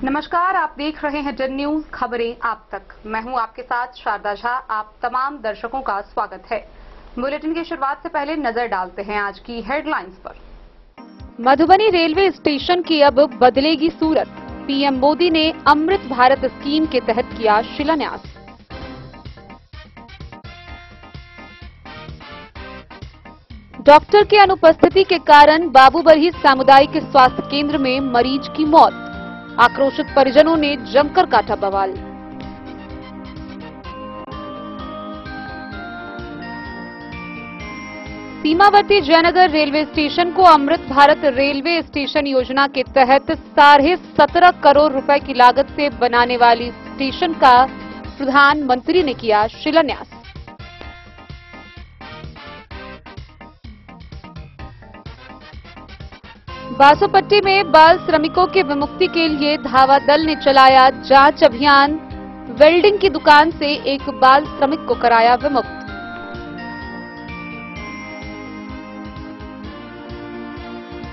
नमस्कार, आप देख रहे हैं डन न्यूज खबरें आप तक। मैं हूं आपके साथ शारदा झा। आप तमाम दर्शकों का स्वागत है। बुलेटिन की शुरुआत से पहले नजर डालते हैं आज की हेडलाइंस पर। मधुबनी रेलवे स्टेशन की अब बदलेगी सूरत। पीएम मोदी ने अमृत भारत स्कीम के तहत किया शिलान्यास। डॉक्टर के अनुपस्थिति के कारण बाबूबरही सामुदायिक स्वास्थ्य केंद्र में मरीज की मौत। आक्रोशित परिजनों ने जमकर काटा बवाल। सीमावर्ती जयनगर रेलवे स्टेशन को अमृत भारत रेलवे स्टेशन योजना के तहत 17.5 करोड़ रुपए की लागत से बनाने वाली स्टेशन का प्रधानमंत्री ने किया शिलान्यास। बासोपट्टी में बाल श्रमिकों के विमुक्ति के लिए धावा दल ने चलाया जांच अभियान। वेल्डिंग की दुकान से एक बाल श्रमिक को कराया विमुक्त।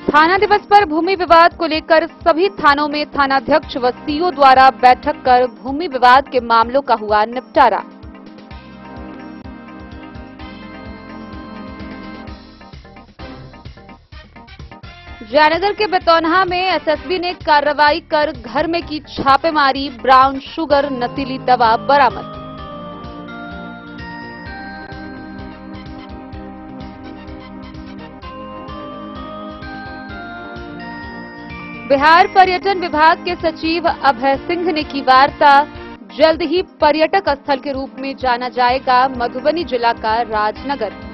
थाना दिवस पर भूमि विवाद को लेकर सभी थानों में थानाध्यक्ष व सीओ द्वारा बैठक कर भूमि विवाद के मामलों का हुआ निपटारा। जयनगर के बेतौनहा में एसएसबी ने कार्रवाई कर घर में की छापेमारी। ब्राउन शुगर नशीली दवा बरामद। बिहार पर्यटन विभाग के सचिव अभय सिंह ने की वार्ता। जल्द ही पर्यटक स्थल के रूप में जाना जाएगा मधुबनी जिला का राजनगर।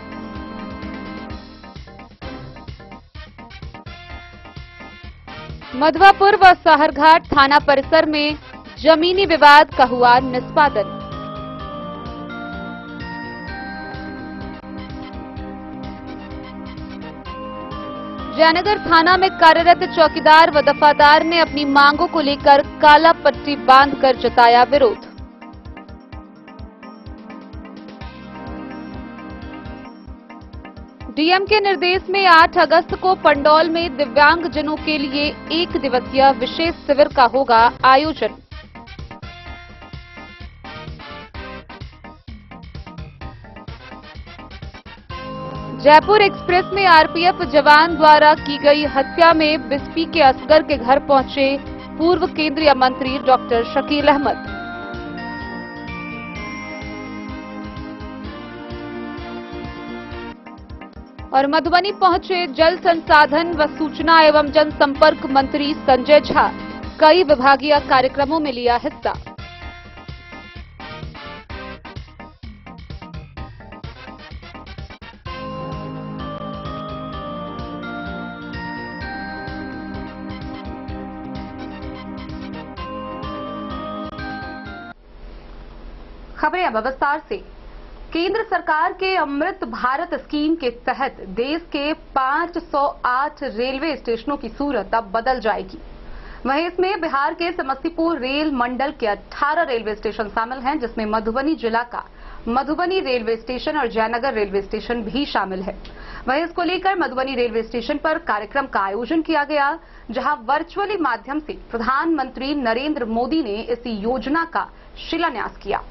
मधवापुर व साहरघाट थाना परिसर में जमीनी विवाद का हुआ निष्पादन। जयनगर थाना में कार्यरत चौकीदार व दफादार ने अपनी मांगों को लेकर काला पट्टी बांधकर जताया विरोध। डीएम के निर्देश में 8 अगस्त को पंडौल में दिव्यांगजनों के लिए 1 दिवसीय विशेष शिविर का होगा आयोजन। जयपुर एक्सप्रेस में आरपीएफ जवान द्वारा की गई हत्या में बिस्पी के असगर के घर पहुंचे पूर्व केंद्रीय मंत्री डॉक्टर शकील अहमद। और मधुबनी पहुंचे जल संसाधन व सूचना एवं जनसंपर्क मंत्री संजय झा। कई विभागीय कार्यक्रमों में लिया हिस्सा। खबरें अब विस्तार से। केंद्र सरकार के अमृत भारत स्कीम के तहत देश के 508 रेलवे स्टेशनों की सूरत अब बदल जाएगी। वहीं इसमें बिहार के समस्तीपुर रेल मंडल के 18 रेलवे स्टेशन शामिल हैं, जिसमें मधुबनी जिला का मधुबनी रेलवे स्टेशन और जयनगर रेलवे स्टेशन भी शामिल है। वहीं इसको लेकर मधुबनी रेलवे स्टेशन पर कार्यक्रम का आयोजन किया गया, जहां वर्चुअली माध्यम से प्रधानमंत्री नरेंद्र मोदी ने इस योजना का शिलान्यास किया।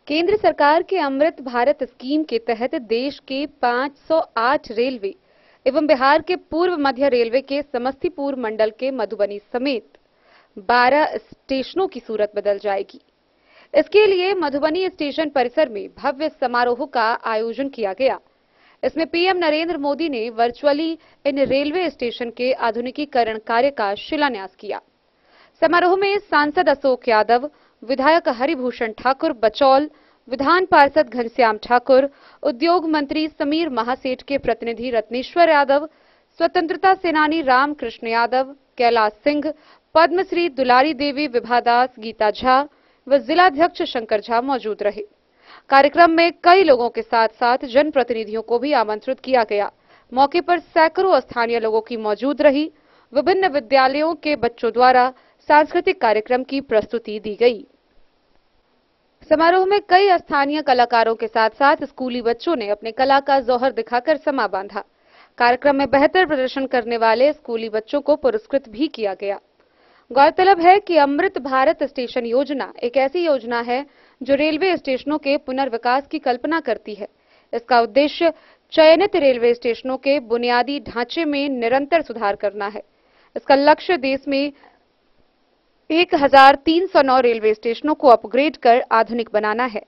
केंद्र सरकार के अमृत भारत स्कीम के तहत देश के 508 रेलवे एवं बिहार के पूर्व मध्य रेलवे के समस्तीपुर मंडल के मधुबनी समेत 12 स्टेशनों की सूरत बदल जाएगी। इसके लिए मधुबनी स्टेशन परिसर में भव्य समारोह का आयोजन किया गया। इसमें पीएम नरेंद्र मोदी ने वर्चुअली इन रेलवे स्टेशन के आधुनिकीकरण कार्य का शिलान्यास किया। समारोह में सांसद अशोक यादव, विधायक हरिभूषण ठाकुर बचौल, विधान पार्षद घनश्याम ठाकुर, उद्योग मंत्री समीर महासेठ के प्रतिनिधि रत्नेश्वर यादव, स्वतंत्रता सेनानी रामकृष्ण यादव, कैलाश सिंह, पद्मश्री दुलारी देवी विभादास, गीता झा व जिलाध्यक्ष शंकर झा मौजूद रहे। कार्यक्रम में कई लोगों के साथ साथ जनप्रतिनिधियों को भी आमंत्रित किया गया। मौके पर सैकड़ों स्थानीय लोगों की मौजूद रही। विभिन्न विद्यालयों के बच्चों द्वारा सांस्कृतिक कार्यक्रम की प्रस्तुति दी गई। समारोह में कई स्थानीय कलाकारों के साथ साथ स्कूली बच्चों ने अपने कला का जौहर दिखाकर समा बांधा। कार्यक्रम में बेहतर प्रदर्शन करने वाले स्कूली बच्चों को पुरस्कृत भी किया गया। गौरतलब है कि अमृत भारत स्टेशन योजना एक ऐसी योजना है जो रेलवे स्टेशनों के पुनर्विकास की कल्पना करती है। इसका उद्देश्य चयनित रेलवे स्टेशनों के बुनियादी ढांचे में निरंतर सुधार करना है। इसका लक्ष्य देश में 1309 रेलवे स्टेशनों को अपग्रेड कर आधुनिक बनाना है।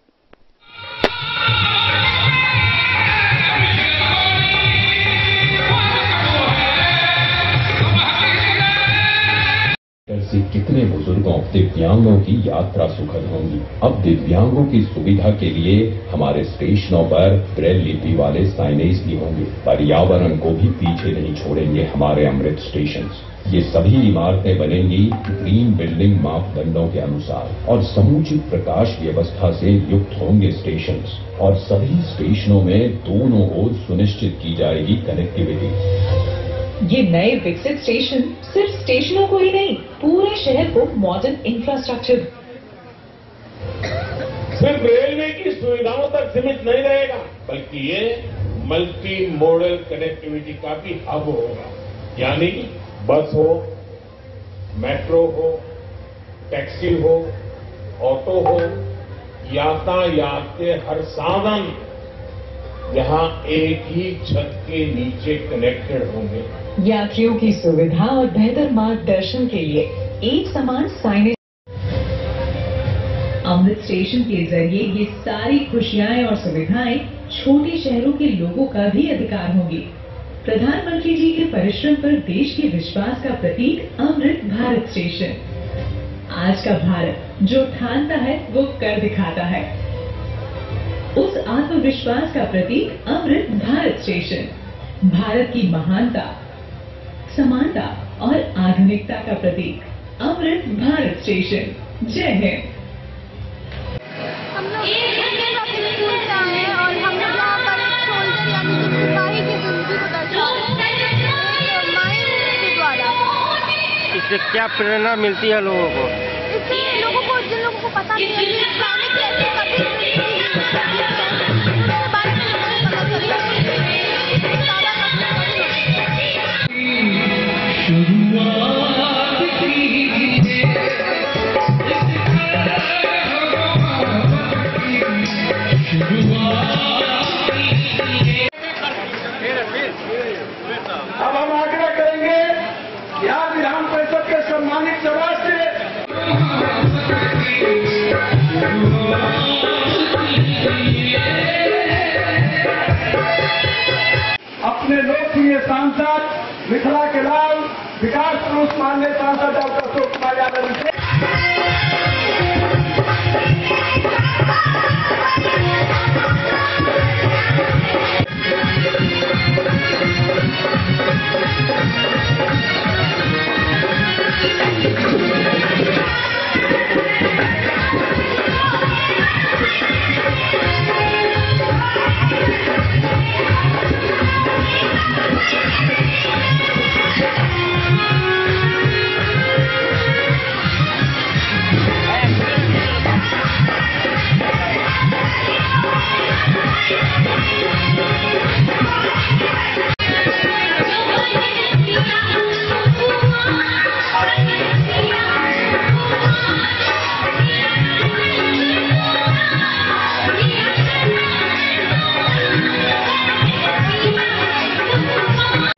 से कितने बुजुर्गों दिव्यांगों की यात्रा सुखद होंगी। अब दिव्यांगों की सुविधा के लिए हमारे स्टेशनों पर ब्रेल लिपि वाले साइनेज भी होंगे। पर्यावरण को भी पीछे नहीं छोड़ेंगे हमारे अमृत स्टेशन। ये सभी इमारतें बनेंगी ग्रीन बिल्डिंग मापदंडों के अनुसार और समुचित प्रकाश व्यवस्था से युक्त होंगे स्टेशन और सभी स्टेशनों में दोनों ओर सुनिश्चित की जाएगी कनेक्टिविटी। ये नए विकसित स्टेशन सिर्फ स्टेशनों को ही नहीं, पूरे शहर को मॉडर्न इंफ्रास्ट्रक्चर सिर्फ रेलवे की सुविधाओं तक सीमित नहीं रहेगा, बल्कि ये मल्टी मॉडल कनेक्टिविटी का भी हब होगा। यानी बस हो, मेट्रो हो, टैक्सी हो, ऑटो हो, यातायात के हर साधन यहां एक ही छत के नीचे कनेक्टेड होंगे। यात्रियों की सुविधा और बेहतर मार्गदर्शन के लिए एक समान साइनेज। अमृत स्टेशन के जरिए ये सारी खुशियां और सुविधाएं छोटे शहरों के लोगों का भी अधिकार होंगी। प्रधानमंत्री जी के परिश्रम पर देश के विश्वास का प्रतीक अमृत भारत स्टेशन। आज का भारत जो ठानता है वो कर दिखाता है। उस आत्मविश्वास का प्रतीक अमृत भारत स्टेशन। भारत की महानता, समानता और आधुनिकता का प्रतीक अमृत भारत स्टेशन। जय हिंद। हम लोग स्कूल से आए हैं और हम लोग यहाँ पर सोल्जर यानी कि सिपाही की जिंदगी को दर्शाते माइंड के द्वारा। इससे क्या प्रेरणा मिलती है लोगों को? इससे लोगों को, जिन लोगों को पता नहीं है कि इस्लामिक कैसे कभी अब हम आग्रह करेंगे कि आप विधान परिषद के सम्मानित सदस्य अपने लोकप्रिय सांसद मिथिला के लाल विकास पुरुष माननीय सांसद डॉक्टर अशोक कुमार यादव से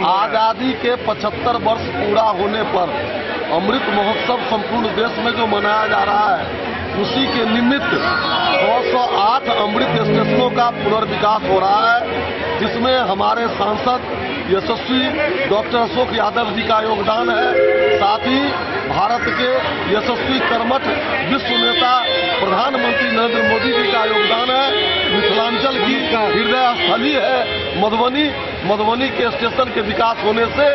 आजादी के 75 वर्ष पूरा होने पर अमृत महोत्सव संपूर्ण देश में जो मनाया जा रहा है, उसी के निमित्त 208 अमृत स्टेशनों का पुनर्विकास हो रहा है, जिसमें हमारे सांसद यशस्वी डॉक्टर अशोक यादव जी का योगदान है। साथ ही भारत के यशस्वी कर्मठ विश्व नेता प्रधानमंत्री नरेंद्र मोदी जी का योगदान है। मिथिलांचल की हृदय स्थली है मधुबनी। मधुबनी के स्टेशन के विकास होने से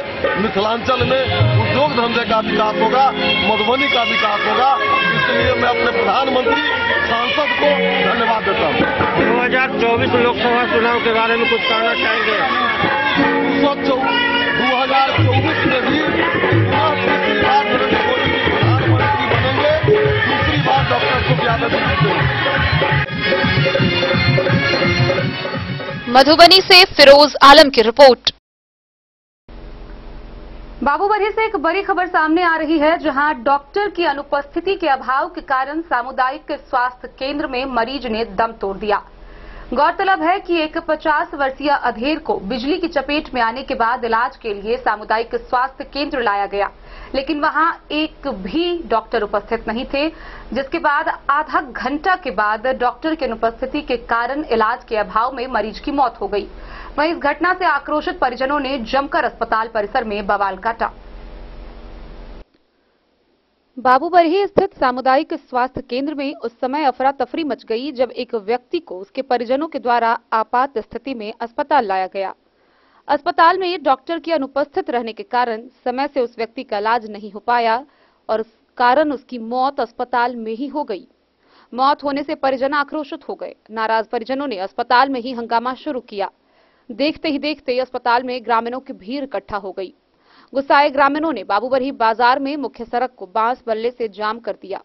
मिथिलांचल में उद्योग धंधे का विकास होगा, मधुबनी का विकास होगा। इसलिए मैं अपने प्रधानमंत्री सांसद को धन्यवाद देता हूँ। 2024 लोकसभा चुनाव के बारे में कुछ कहना चाहेंगे? 2024 में भी तीसरी बार नरेंद्र मोदी जी प्रधानमंत्री बनेंगे, दूसरी बार डॉक्टर अशोक यादव जी जीतेंगे। मधुबनी से फिरोज आलम की रिपोर्ट। बाबूबरही से एक बड़ी खबर सामने आ रही है, जहां डॉक्टर की अनुपस्थिति के अभाव के कारण सामुदायिक स्वास्थ्य केंद्र में मरीज ने दम तोड़ दिया। गौरतलब है कि एक 50 वर्षीय अधेड़ को बिजली की चपेट में आने के बाद इलाज के लिए सामुदायिक स्वास्थ्य केंद्र लाया गया, लेकिन वहां एक भी डॉक्टर उपस्थित नहीं थे, जिसके बाद आधा घंटा के बाद डॉक्टर की अनुपस्थिति के कारण इलाज के अभाव में मरीज की मौत हो गई। वहीं इस घटना से आक्रोशित परिजनों ने जमकर अस्पताल परिसर में बवाल काटा। बाबूबरही स्थित सामुदायिक स्वास्थ्य केंद्र में उस समय अफरा तफरी मच गई जब एक व्यक्ति को उसके परिजनों के द्वारा आपात स्थिति में अस्पताल लाया गया। अस्पताल में डॉक्टर के अनुपस्थित रहने के कारण समय से उस व्यक्ति का इलाज नहीं हो पाया और इस कारण उसकी मौत अस्पताल में ही हो गई। मौत होने से परिजन आक्रोशित हो गए। नाराज परिजनों ने अस्पताल में ही हंगामा शुरू किया। देखते ही देखते अस्पताल में ग्रामीणों की भीड़ इकट्ठा हो गई। गुस्साए ग्रामीणों ने बाबूबरही बाजार में मुख्य सड़क को बांस बल्ले से जाम कर दिया।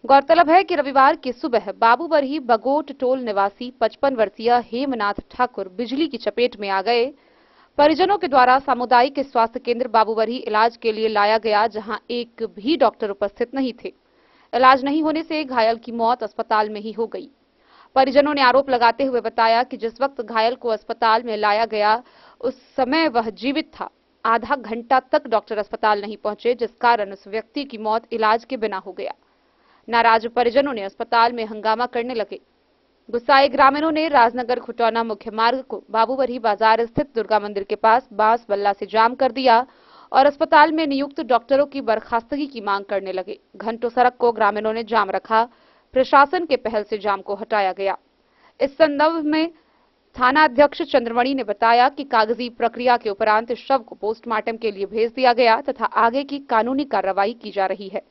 गौरतलब है कि रविवार की सुबह बाबूबरही बगोट टोल निवासी 55 वर्षीय हेमनाथ ठाकुर बिजली की चपेट में आ गए। परिजनों के द्वारा सामुदायिक स्वास्थ्य केंद्र बाबूबरही इलाज के लिए लाया गया, जहां एक भी डॉक्टर उपस्थित नहीं थे। इलाज नहीं होने से घायल की मौत अस्पताल में ही हो गई। परिजनों ने आरोप लगाते हुए बताया कि जिस वक्त घायल को अस्पताल में लाया गया उस समय वह जीवित था। आधा घंटा तक डॉक्टर अस्पताल नहीं पहुंचे, जिस कारण उस व्यक्ति की मौत इलाज के बिना हो गया। नाराज परिजनों ने अस्पताल में हंगामा करने लगे। गुस्साए ग्रामीणों ने राजनगर खुटौना मुख्य मार्ग को बाबूबरही बाजार स्थित दुर्गा मंदिर के पास बांस बल्ला से जाम कर दिया और अस्पताल में नियुक्त डॉक्टरों की बर्खास्तगी की मांग करने लगे। घंटों सड़क को ग्रामीणों ने जाम रखा। प्रशासन के पहल से जाम को हटाया गया। इस संदर्भ में थाना अध्यक्ष चंद्रमणि ने बताया कि कागजी प्रक्रिया के उपरांत शव को पोस्टमार्टम के लिए भेज दिया गया तथा आगे की कानूनी कार्रवाई की जा रही है।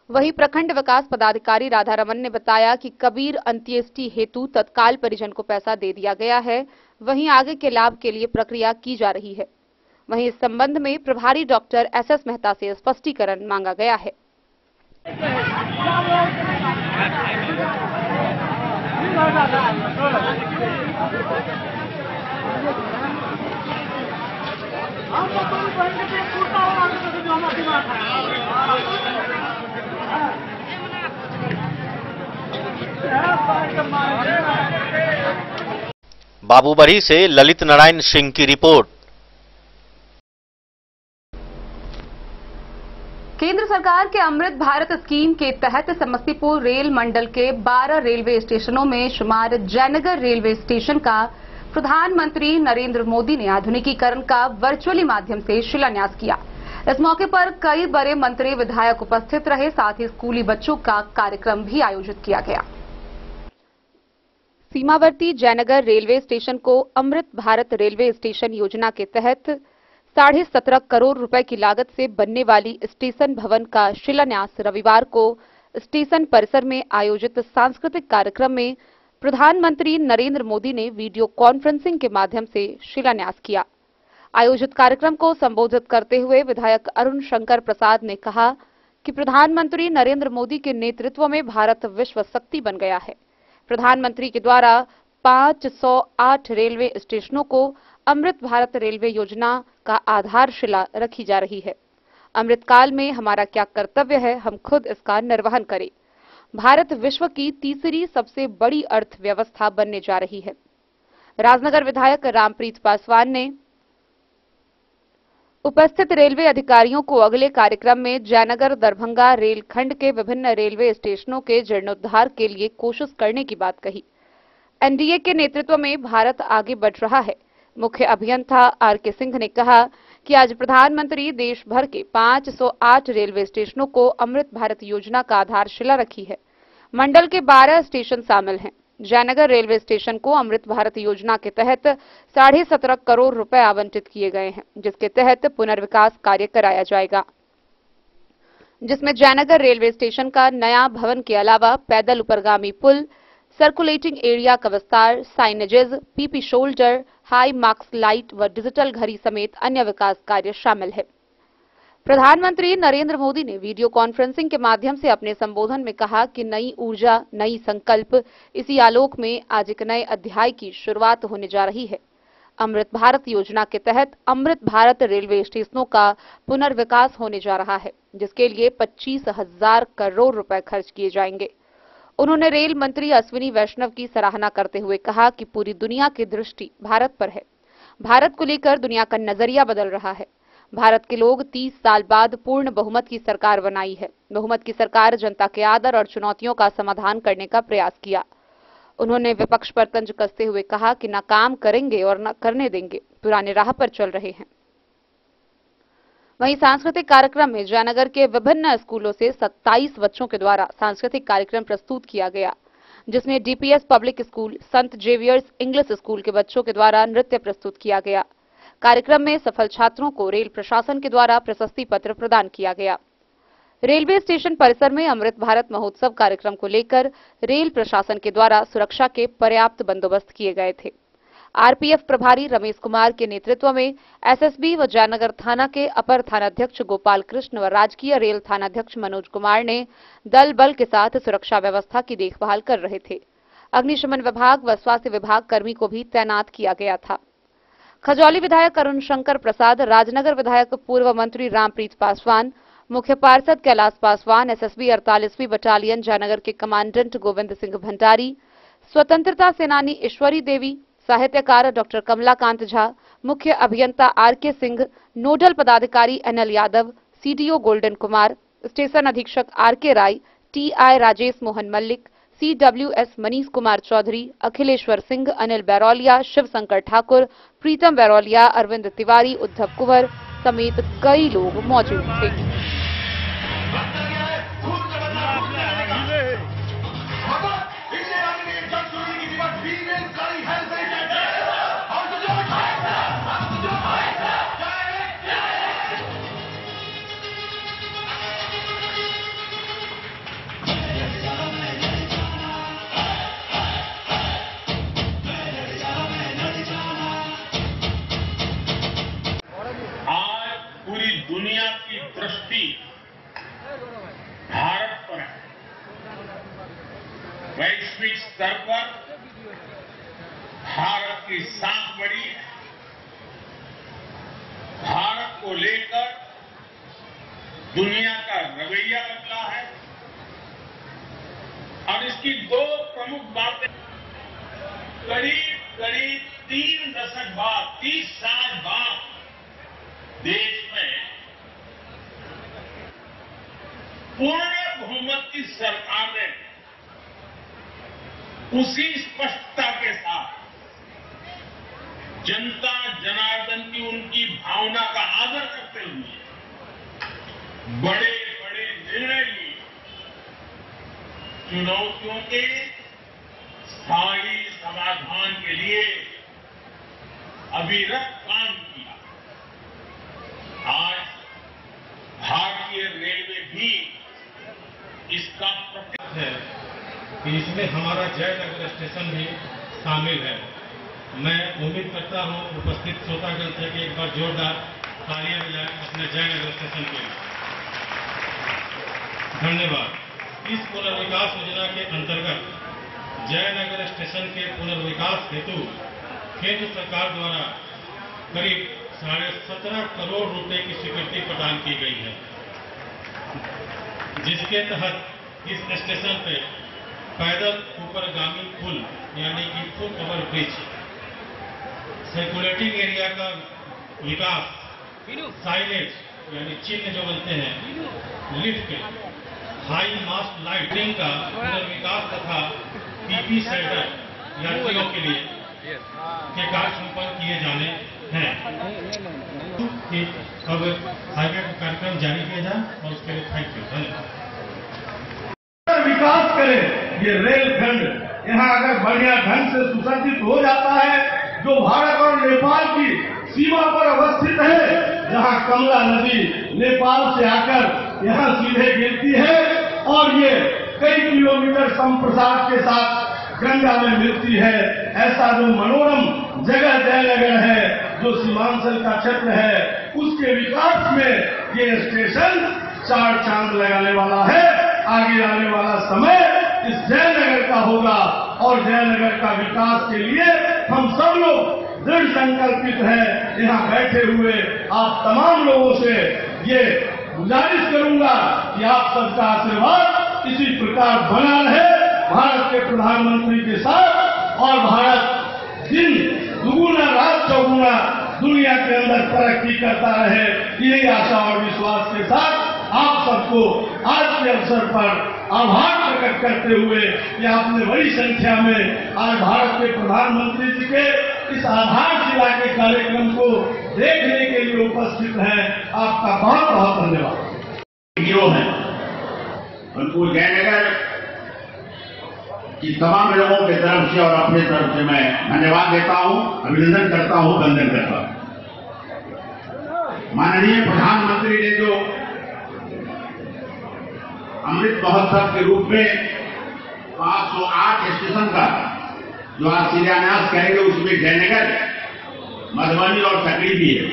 वहीं प्रखंड विकास पदाधिकारी राधारमन ने बताया कि कबीर अंत्येष्टि हेतु तत्काल परिजन को पैसा दे दिया गया है, वहीं आगे के लाभ के लिए प्रक्रिया की जा रही है। वहीं इस संबंध में प्रभारी डॉक्टर एसएस मेहता से स्पष्टीकरण मांगा गया है। बाबूबरही से ललित नारायण सिंह की रिपोर्ट। केंद्र सरकार के अमृत भारत स्कीम के तहत समस्तीपुर रेल मंडल के 12 रेलवे स्टेशनों में शुमार जयनगर रेलवे स्टेशन का प्रधानमंत्री नरेंद्र मोदी ने आधुनिकीकरण का वर्चुअली माध्यम से शिलान्यास किया। इस मौके पर कई बड़े मंत्री विधायक उपस्थित रहे, साथ ही स्कूली बच्चों का कार्यक्रम भी आयोजित किया गया। सीमावर्ती जयनगर रेलवे स्टेशन को अमृत भारत रेलवे स्टेशन योजना के तहत 17.5 करोड़ रुपए की लागत से बनने वाली स्टेशन भवन का शिलान्यास रविवार को स्टेशन परिसर में आयोजित सांस्कृतिक कार्यक्रम में प्रधानमंत्री नरेंद्र मोदी ने वीडियो कॉन्फ्रेंसिंग के माध्यम से शिलान्यास किया। आयोजित कार्यक्रम को संबोधित करते हुए विधायक अरुण शंकर प्रसाद ने कहा कि प्रधानमंत्री नरेंद्र मोदी के नेतृत्व में भारत विश्व शक्ति बन गया है। प्रधानमंत्री के द्वारा 508 रेलवे स्टेशनों को अमृत भारत रेलवे योजना का आधारशिला रखी जा रही है। अमृतकाल में हमारा क्या कर्तव्य है, हम खुद इसका निर्वहन करें। भारत विश्व की तीसरी सबसे बड़ी अर्थव्यवस्था बनने जा रही है। राजनगर विधायक रामप्रीत पासवान ने उपस्थित रेलवे अधिकारियों को अगले कार्यक्रम में जयनगर दरभंगा रेलखंड के विभिन्न रेलवे स्टेशनों के जीर्णोद्धार के लिए कोशिश करने की बात कही। एनडीए के नेतृत्व में भारत आगे बढ़ रहा है। मुख्य अभियंता आर.के. सिंह ने कहा कि आज प्रधानमंत्री देश भर के 508 रेलवे स्टेशनों को अमृत भारत योजना का आधारशिला रखी है। मंडल के 12 स्टेशन शामिल हैं। जयनगर रेलवे स्टेशन को अमृत भारत योजना के तहत 17.5 करोड़ रुपए आवंटित किए गए हैं, जिसके तहत पुनर्विकास कार्य कराया जाएगा, जिसमें जयनगर रेलवे स्टेशन का नया भवन के अलावा पैदल ऊपरगामी पुल, सर्कुलेटिंग एरिया का विस्तार, signages, PP shoulder, high marks light व डिजिटल घड़ी समेत अन्य विकास कार्य शामिल है। प्रधानमंत्री नरेंद्र मोदी ने वीडियो कॉन्फ्रेंसिंग के माध्यम से अपने संबोधन में कहा कि नई ऊर्जा, नई संकल्प, इसी आलोक में आज एक नए अध्याय की शुरुआत होने जा रही है। अमृत भारत योजना के तहत अमृत भारत रेलवे स्टेशनों का पुनर्विकास होने जा रहा है, जिसके लिए 25,000 करोड़ रुपए खर्च किए जाएंगे। उन्होंने रेल मंत्री अश्विनी वैष्णव की सराहना करते हुए कहा कि पूरी दुनिया की दृष्टि भारत पर है। भारत को लेकर दुनिया का नजरिया बदल रहा है। भारत के लोग 30 साल बाद पूर्ण बहुमत की सरकार बनाई है। बहुमत की सरकार जनता के आदर और चुनौतियों का समाधान करने का प्रयास किया। उन्होंने विपक्ष पर तंज कसते हुए कहा कि न काम करेंगे और न करने देंगे, पुराने राह पर चल रहे हैं। वहीं सांस्कृतिक कार्यक्रम में जयनगर के विभिन्न स्कूलों से 27 बच्चों के द्वारा सांस्कृतिक कार्यक्रम प्रस्तुत किया गया, जिसमें डीपीएस पब्लिक स्कूल, संत जेवियर्स इंग्लिश स्कूल के बच्चों के द्वारा नृत्य प्रस्तुत किया गया। कार्यक्रम में सफल छात्रों को रेल प्रशासन के द्वारा प्रशस्ति पत्र प्रदान किया गया। रेलवे स्टेशन परिसर में अमृत भारत महोत्सव कार्यक्रम को लेकर रेल प्रशासन के द्वारा सुरक्षा के पर्याप्त बंदोबस्त किए गए थे। आरपीएफ प्रभारी रमेश कुमार के नेतृत्व में एसएसबी व जयनगर थाना के अपर थानाध्यक्ष गोपाल कृष्ण व राजकीय रेल थानाध्यक्ष मनोज कुमार ने दल बल के साथ सुरक्षा व्यवस्था की देखभाल कर रहे थे। अग्निशमन विभाग व स्वास्थ्य विभाग कर्मी को भी तैनात किया गया था। खजौली विधायक अरुण शंकर प्रसाद, राजनगर विधायक पूर्व मंत्री रामप्रीत पासवान, मुख्य पार्षद कैलाश पासवान, एसएसबी 48वीं बटालियन जयनगर के कमांडेंट गोविंद सिंह भंडारी, स्वतंत्रता सेनानी ईश्वरी देवी, साहित्यकार डॉक्टर कमलाकांत झा, मुख्य अभियंता आरके सिंह, नोडल पदाधिकारी NL Yadav, CDO golden Kumar, station अधीक्षक आरके राय, टीआई राजेश मोहन मल्लिक, सीडब्ल्यूएस मनीष कुमार चौधरी, अखिलेश्वर सिंह, अनिल बैरौलिया, शिवशंकर ठाकुर, प्रीतम बैरौलिया, अरविंद तिवारी, उद्धव कुंवर समेत कई लोग मौजूद थे। दुनिया की दृष्टि भारत पर है। वैश्विक स्तर पर भारत की साख बढ़ी है। भारत को लेकर दुनिया का रवैया बदला है और इसकी दो प्रमुख बातें करीब 3 दशक बाद, 30 साल बाद देश में पूर्ण बहुमत की सरकार ने उसी स्पष्टता के साथ जनता जनार्दन की उनकी भावना का आदर करते हुए बड़े बड़े निर्णय लिए, चुनौतियों के स्थायी समाधान के लिए अविरत काम किया। आज भारतीय रेलवे भी इसका प्रतीक है कि इसमें हमारा जयनगर स्टेशन भी शामिल है। मैं उम्मीद करता हूं उपस्थित श्रोतागण से कि एक बार जोरदार तालियां बजाएं अपने जयनगर स्टेशन के लिए। धन्यवाद। इस पुनर्विकास योजना के अंतर्गत जयनगर स्टेशन के पुनर्विकास हेतु केंद्र सरकार द्वारा करीब 17.5 करोड़ रुपए की स्वीकृति प्रदान की गई है, जिसके तहत इस स्टेशन पे पैदल ऊपरगामी पुल यानी कि foot over bridge, circulating area का विकास, साइनेज यानी चिन्ह जो बनते हैं, लिफ्ट, हाई मास्ट लाइटिंग का पुनर्विकास तथा पीपी शेल्टर यात्रियों के लिए के कार्य संपन्न किए जाने हैं। कि अब आगे का कार्यक्रम जारी किया जाए और उसके लिए थैंक यू, धन्यवाद। विकास करें ये रेलखंड यहाँ अगर बढ़िया ढंग से सुसज्जित हो जाता है, जो भारत और नेपाल की सीमा पर अवस्थित है, जहाँ कमला नदी नेपाल से आकर यहाँ सीधे गिरती है और ये कई किलोमीटर संप्रसार के साथ गंगा में मिलती है। ऐसा जो मनोरम जगह जयनगर है, जो सीमांचल का क्षेत्र है, उसके विकास में ये स्टेशन 4 चांद लगाने वाला है। आगे आने वाला समय इस जयनगर का होगा और जयनगर का विकास के लिए हम सब लोग दृढ़ संकल्पित हैं। यहाँ बैठे हुए आप तमाम लोगों से ये गुजारिश करूंगा कि आप सबका आशीर्वाद इसी प्रकार बना रहे भारत के प्रधानमंत्री के साथ, और भारत दिन दुगुना रात चौगुना दुनिया के अंदर तरक्की करता रहे। यही आशा और विश्वास के साथ आप सबको आज के अवसर पर आभार प्रकट करते हुए कि आपने बड़ी संख्या में आज भारत के प्रधानमंत्री जी के इस आधारशिला के कार्यक्रम को देखने के लिए उपस्थित हैं। आपका बहुत बहुत धन्यवाद। हीरो हैं, उनको जयनगर की तमाम लोगों की तरफ से और अपनी तरफ से मैं धन्यवाद देता हूं, अभिनंदन करता हूं, वंदन करता हूं। माननीय प्रधानमंत्री ने जो अमृत महोत्सव के रूप में 508 स्टेशन का जो आज शिलान्यास करेंगे, उसमें जयनगर, मधुबनी और सकरी भी है।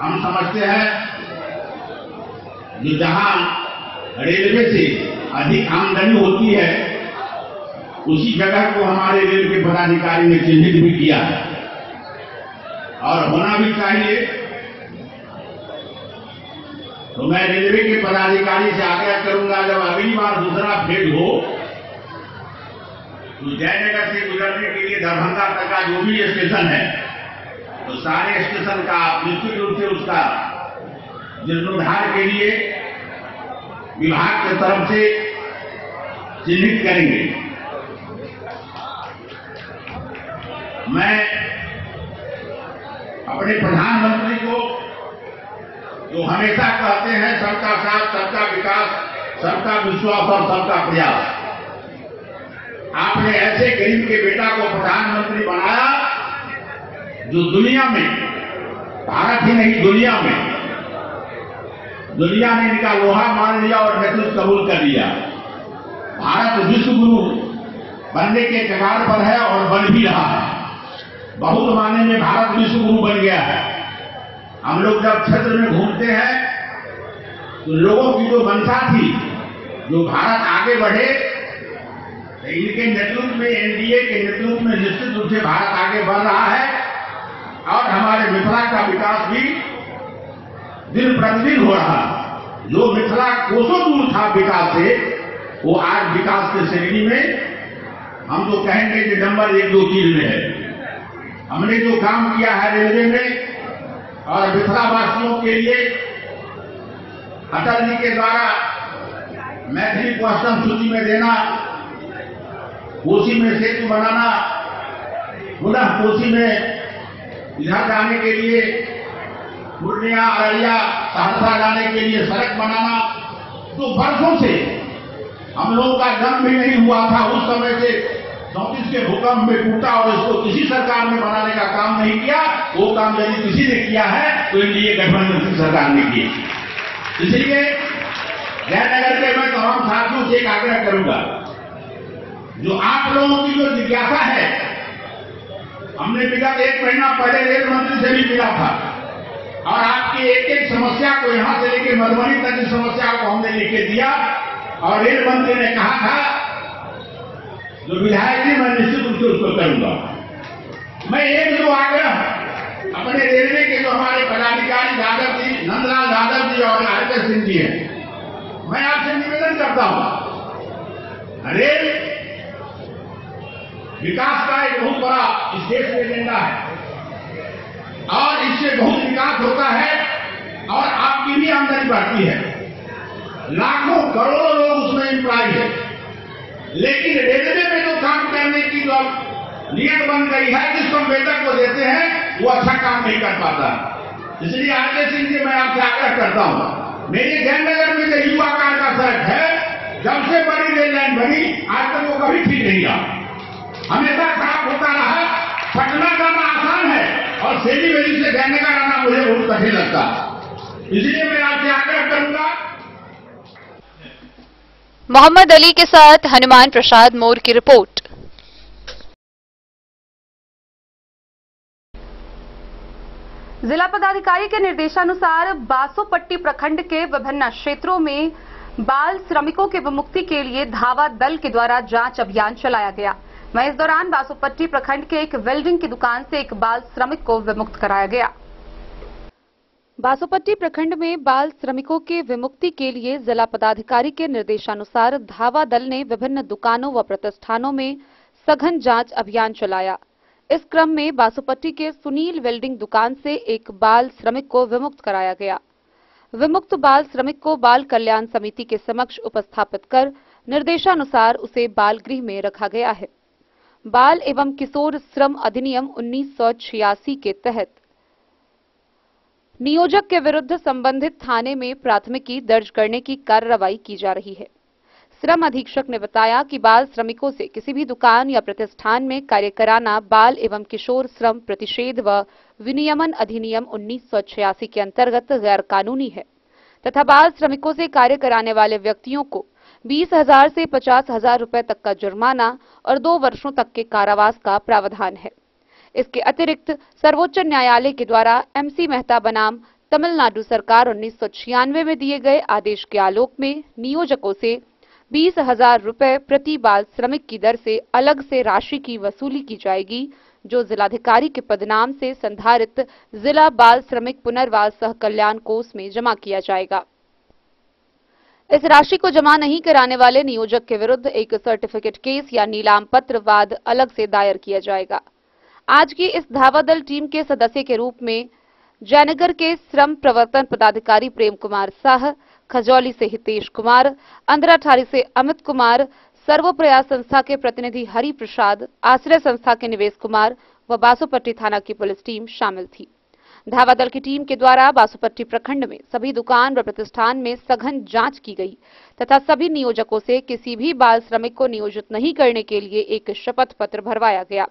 हम समझते हैं जो जहां रेलवे से अधिक आमदनी होती है, उसी जगह को हमारे रेल के पदाधिकारी ने चिन्हित भी किया है और होना भी चाहिए। तो मैं रेलवे के पदाधिकारी से आग्रह करूंगा, जब अगली बार दूसरा फेज हो तो जयनगर से गुजरने के लिए दरभंगा तक का जो भी स्टेशन है, तो सारे स्टेशन का निश्चित रूप से उसका जीर्णोद्धार के लिए विभाग की तरफ से चिन्हित करेंगे। मैं अपने प्रधानमंत्री को जो हमेशा कहते हैं सबका साथ, सबका विकास, सबका विश्वास और सबका प्रयास, आपने ऐसे गरीब के बेटा को प्रधानमंत्री बनाया जो दुनिया में, भारत ही नहीं दुनिया में, दुनिया ने इनका लोहा मान लिया और नेतृत्व कबूल कर लिया। भारत विश्व गुरु बनने के कगार पर है और बन भी रहा है। बहुत मायने में भारत विश्व गुरु बन गया है। हम लोग जब क्षेत्र में घूमते हैं तो लोगों की जो मंशा थी, जो भारत आगे बढ़े, तो इनके नेतृत्व में, एनडीए के नेतृत्व में निश्चित रूप से भारत आगे बढ़ रहा है और हमारे मिथिला का विकास भी दिन प्रतिदिन हो रहा। जो मिथिला कोसों दूर था विकास से, वो आज विकास की श्रेणी में हम तो कहेंगे कि नंबर 1, 2, 3 में है। हमने जो काम किया है रेलवे में और मिथिला वासियों के लिए अटल जी के द्वारा मैथिली को अष्टम सूची में देना, कोसी में सेतु बनाना, पुनः कोसी में इधर जाने के लिए पूर्णिया, अररिया, सहरसा जाने के लिए सड़क बनाना, तो वर्षों से हम लोगों का जन्म भी नहीं हुआ था उस समय से 34 के भूकंप में टूटा और इसको किसी सरकार ने बनाने का काम नहीं किया। वो काम यदि किसी ने किया है तो एनडीए गठबंधन की सरकार ने किया। इसलिए जयनगर के मैं तमाम साथियों से एक आग्रह करूंगा, जो आप लोगों की जो जिज्ञासा है, हमने विगत 1 महीना पहले रेल मंत्री से भी मिला था और आपकी एक एक समस्या को यहां से लेकर मधुबनी तक की समस्या को हमने लिख दिया और रेल मंत्री ने कहा था जो विधायक जी मैं निश्चित रूप से उसको करूंगा। मैं 1-2 आग्रह अपने रेलवे के जो हमारे पदाधिकारी यादव जी, नंदलाल यादव जी और हरकर सिंह जी हैं, मैं आपसे निवेदन करता हूं। रेल विकास का एक बहुत बड़ा इस देश में एजेंडा है और इससे बहुत विकास होता है और आपकी भी आमदनी बढ़ती है। लाखों करोड़ों लोग उसमें एम्प्लॉय है, लेकिन रेलवे में जो काम करने की जो नियत बन गई है, जिस संवेदक को देते हैं वो अच्छा काम नहीं कर पाता। इसलिए आरके सिंह जी मैं आपसे आग्रह करता हूं, मेरे जयनगर में जो युवा कार का सड़क है, जब से बड़ी रेल लाइन बनी आज तक वो कभी ठीक नहीं रहा, हमेशा खराब होता रहा। पटना जाना आसान है और सेलीवेली से जयनगर आना मुझे बहुत कठिन लगता। इसलिए मैं आपसे आग्रह करूंगा। मोहम्मद अली के साथ हनुमान प्रसाद मोर की रिपोर्ट। जिला पदाधिकारी के निर्देशानुसार बासोपट्टी प्रखंड के विभिन्न क्षेत्रों में बाल श्रमिकों के विमुक्ति के लिए धावा दल के द्वारा जांच अभियान चलाया गया। वहीं इस दौरान बासोपट्टी प्रखंड के एक वेल्डिंग की दुकान से एक बाल श्रमिक को विमुक्त कराया गया। बासोपट्टी प्रखंड में बाल श्रमिकों के विमुक्ति के लिए जिला पदाधिकारी के निर्देशानुसार धावा दल ने विभिन्न दुकानों व प्रतिष्ठानों में सघन जांच अभियान चलाया। इस क्रम में बासोपट्टी के सुनील वेल्डिंग दुकान से एक बाल श्रमिक को विमुक्त कराया गया। विमुक्त बाल श्रमिक को बाल कल्याण समिति के समक्ष उपस्थापित कर निर्देशानुसार उसे बाल गृह में रखा गया है। बाल एवं किशोर श्रम अधिनियम 1986 के तहत नियोजक के विरुद्ध संबंधित थाने में प्राथमिकी दर्ज करने की कार्रवाई की जा रही है। श्रम अधीक्षक ने बताया कि बाल श्रमिकों से किसी भी दुकान या प्रतिष्ठान में कार्य कराना बाल एवं किशोर श्रम प्रतिषेध व विनियमन अधिनियम 1986 के अंतर्गत गैर कानूनी है तथा बाल श्रमिकों से कार्य कराने वाले व्यक्तियों को 20,000 से 50,000 रुपए तक का जुर्माना और 2 वर्षों तक के कारावास का प्रावधान है। इसके अतिरिक्त सर्वोच्च न्यायालय के द्वारा MC मेहता बनाम तमिलनाडु सरकार 1996 में दिए गए आदेश के आलोक में नियोजकों से 20,000 रुपए प्रति बाल श्रमिक की दर से अलग से राशि की वसूली की जाएगी, जो जिलाधिकारी के पदनाम से संधारित जिला बाल श्रमिक पुनर्वास सह कल्याण कोष में जमा किया जाएगा। इस राशि को जमा नहीं कराने वाले नियोजक के विरुद्ध एक सर्टिफिकेट केस या नीलाम पत्र वाद अलग से दायर किया जाएगा। आज की इस धावा दल टीम के सदस्य के रूप में जयनगर के श्रम प्रवर्तन पदाधिकारी प्रेम कुमार साह, खजौली से हितेश कुमार, अंधराठारी से अमित कुमार, सर्व प्रयास संस्था के प्रतिनिधि हरि प्रसाद, आश्रय संस्था के निवेश कुमार व बासोपट्टी थाना की पुलिस टीम शामिल थी। धावा दल की टीम के द्वारा बासोपट्टी प्रखंड में सभी दुकान व प्रतिष्ठान में सघन जांच की गई तथा सभी नियोजकों से किसी भी बाल श्रमिक को नियोजित नहीं करने के लिए एक शपथ पत्र भरवाया गया।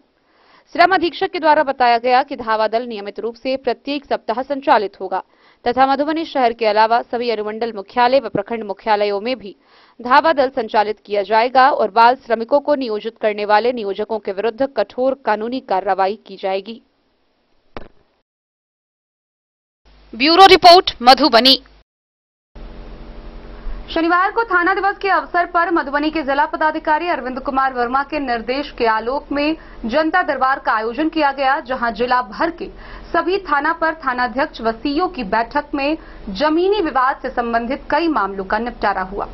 श्रम अधीक्षक के द्वारा बताया गया कि धावा दल नियमित रूप से प्रत्येक सप्ताह संचालित होगा तथा मधुबनी शहर के अलावा सभी अनुमंडल मुख्यालय व प्रखंड मुख्यालयों में भी धावा दल संचालित किया जाएगा और बाल श्रमिकों को नियोजित करने वाले नियोजकों के विरुद्ध कठोर कानूनी कार्रवाई की जाएगी। Bureau report, Madhubani. शनिवार को थाना दिवस के अवसर पर मधुबनी के जिला पदाधिकारी अरविंद कुमार वर्मा के निर्देश के आलोक में जनता दरबार का आयोजन किया गया, जहां जिला भर के सभी थाना पर थानाध्यक्ष व सीईओ की बैठक में जमीनी विवाद से संबंधित कई मामलों का निपटारा हुआ।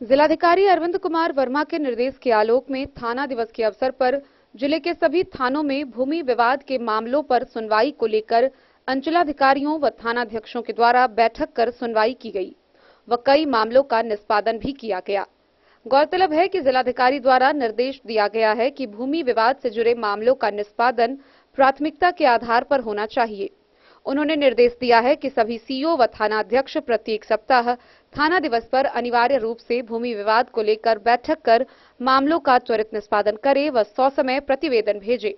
जिलाधिकारी अरविंद कुमार वर्मा के निर्देश के आलोक में थाना दिवस के अवसर पर जिले के सभी थानों में भूमि विवाद के मामलों पर सुनवाई को लेकर अंचलाधिकारियों व थानाध्यक्षों के द्वारा बैठक कर सुनवाई की गई व कई मामलों का निष्पादन भी किया गया। गौरतलब है कि जिलाधिकारी द्वारा निर्देश दिया गया है कि भूमि विवाद से जुड़े मामलों का निष्पादन प्राथमिकता के आधार पर होना चाहिए। उन्होंने निर्देश दिया है कि सभी सीईओ व थानाध्यक्ष प्रत्येक सप्ताह थाना दिवस पर अनिवार्य रूप से भूमि विवाद को लेकर बैठक कर मामलों का त्वरित निष्पादन करे व ससमय प्रतिवेदन भेजे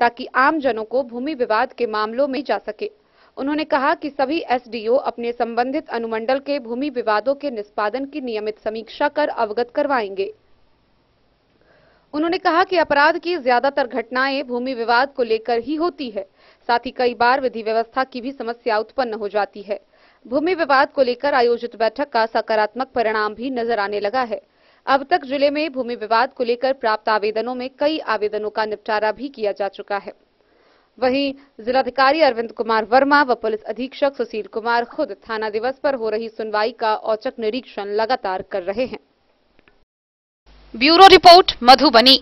ताकि आम जनों को भूमि विवाद के मामलों में जा सके। उन्होंने कहा कि सभी एसडीओ अपने संबंधित अनुमंडल के भूमि विवादों के निष्पादन की नियमित समीक्षा कर अवगत करवाएंगे। उन्होंने कहा कि अपराध की ज्यादातर घटनाएं भूमि विवाद को लेकर ही होती है, साथ ही कई बार विधि व्यवस्था की भी समस्या उत्पन्न हो जाती है। भूमि विवाद को लेकर आयोजित बैठक का सकारात्मक परिणाम भी नजर आने लगा है। अब तक जिले में भूमि विवाद को लेकर प्राप्त आवेदनों में कई आवेदनों का निपटारा भी किया जा चुका है। वहीं जिलाधिकारी अरविंद कुमार वर्मा व पुलिस अधीक्षक सुशील कुमार खुद थाना दिवस पर हो रही सुनवाई का औचक निरीक्षण लगातार कर रहे हैं। Bureau report, Madhubani.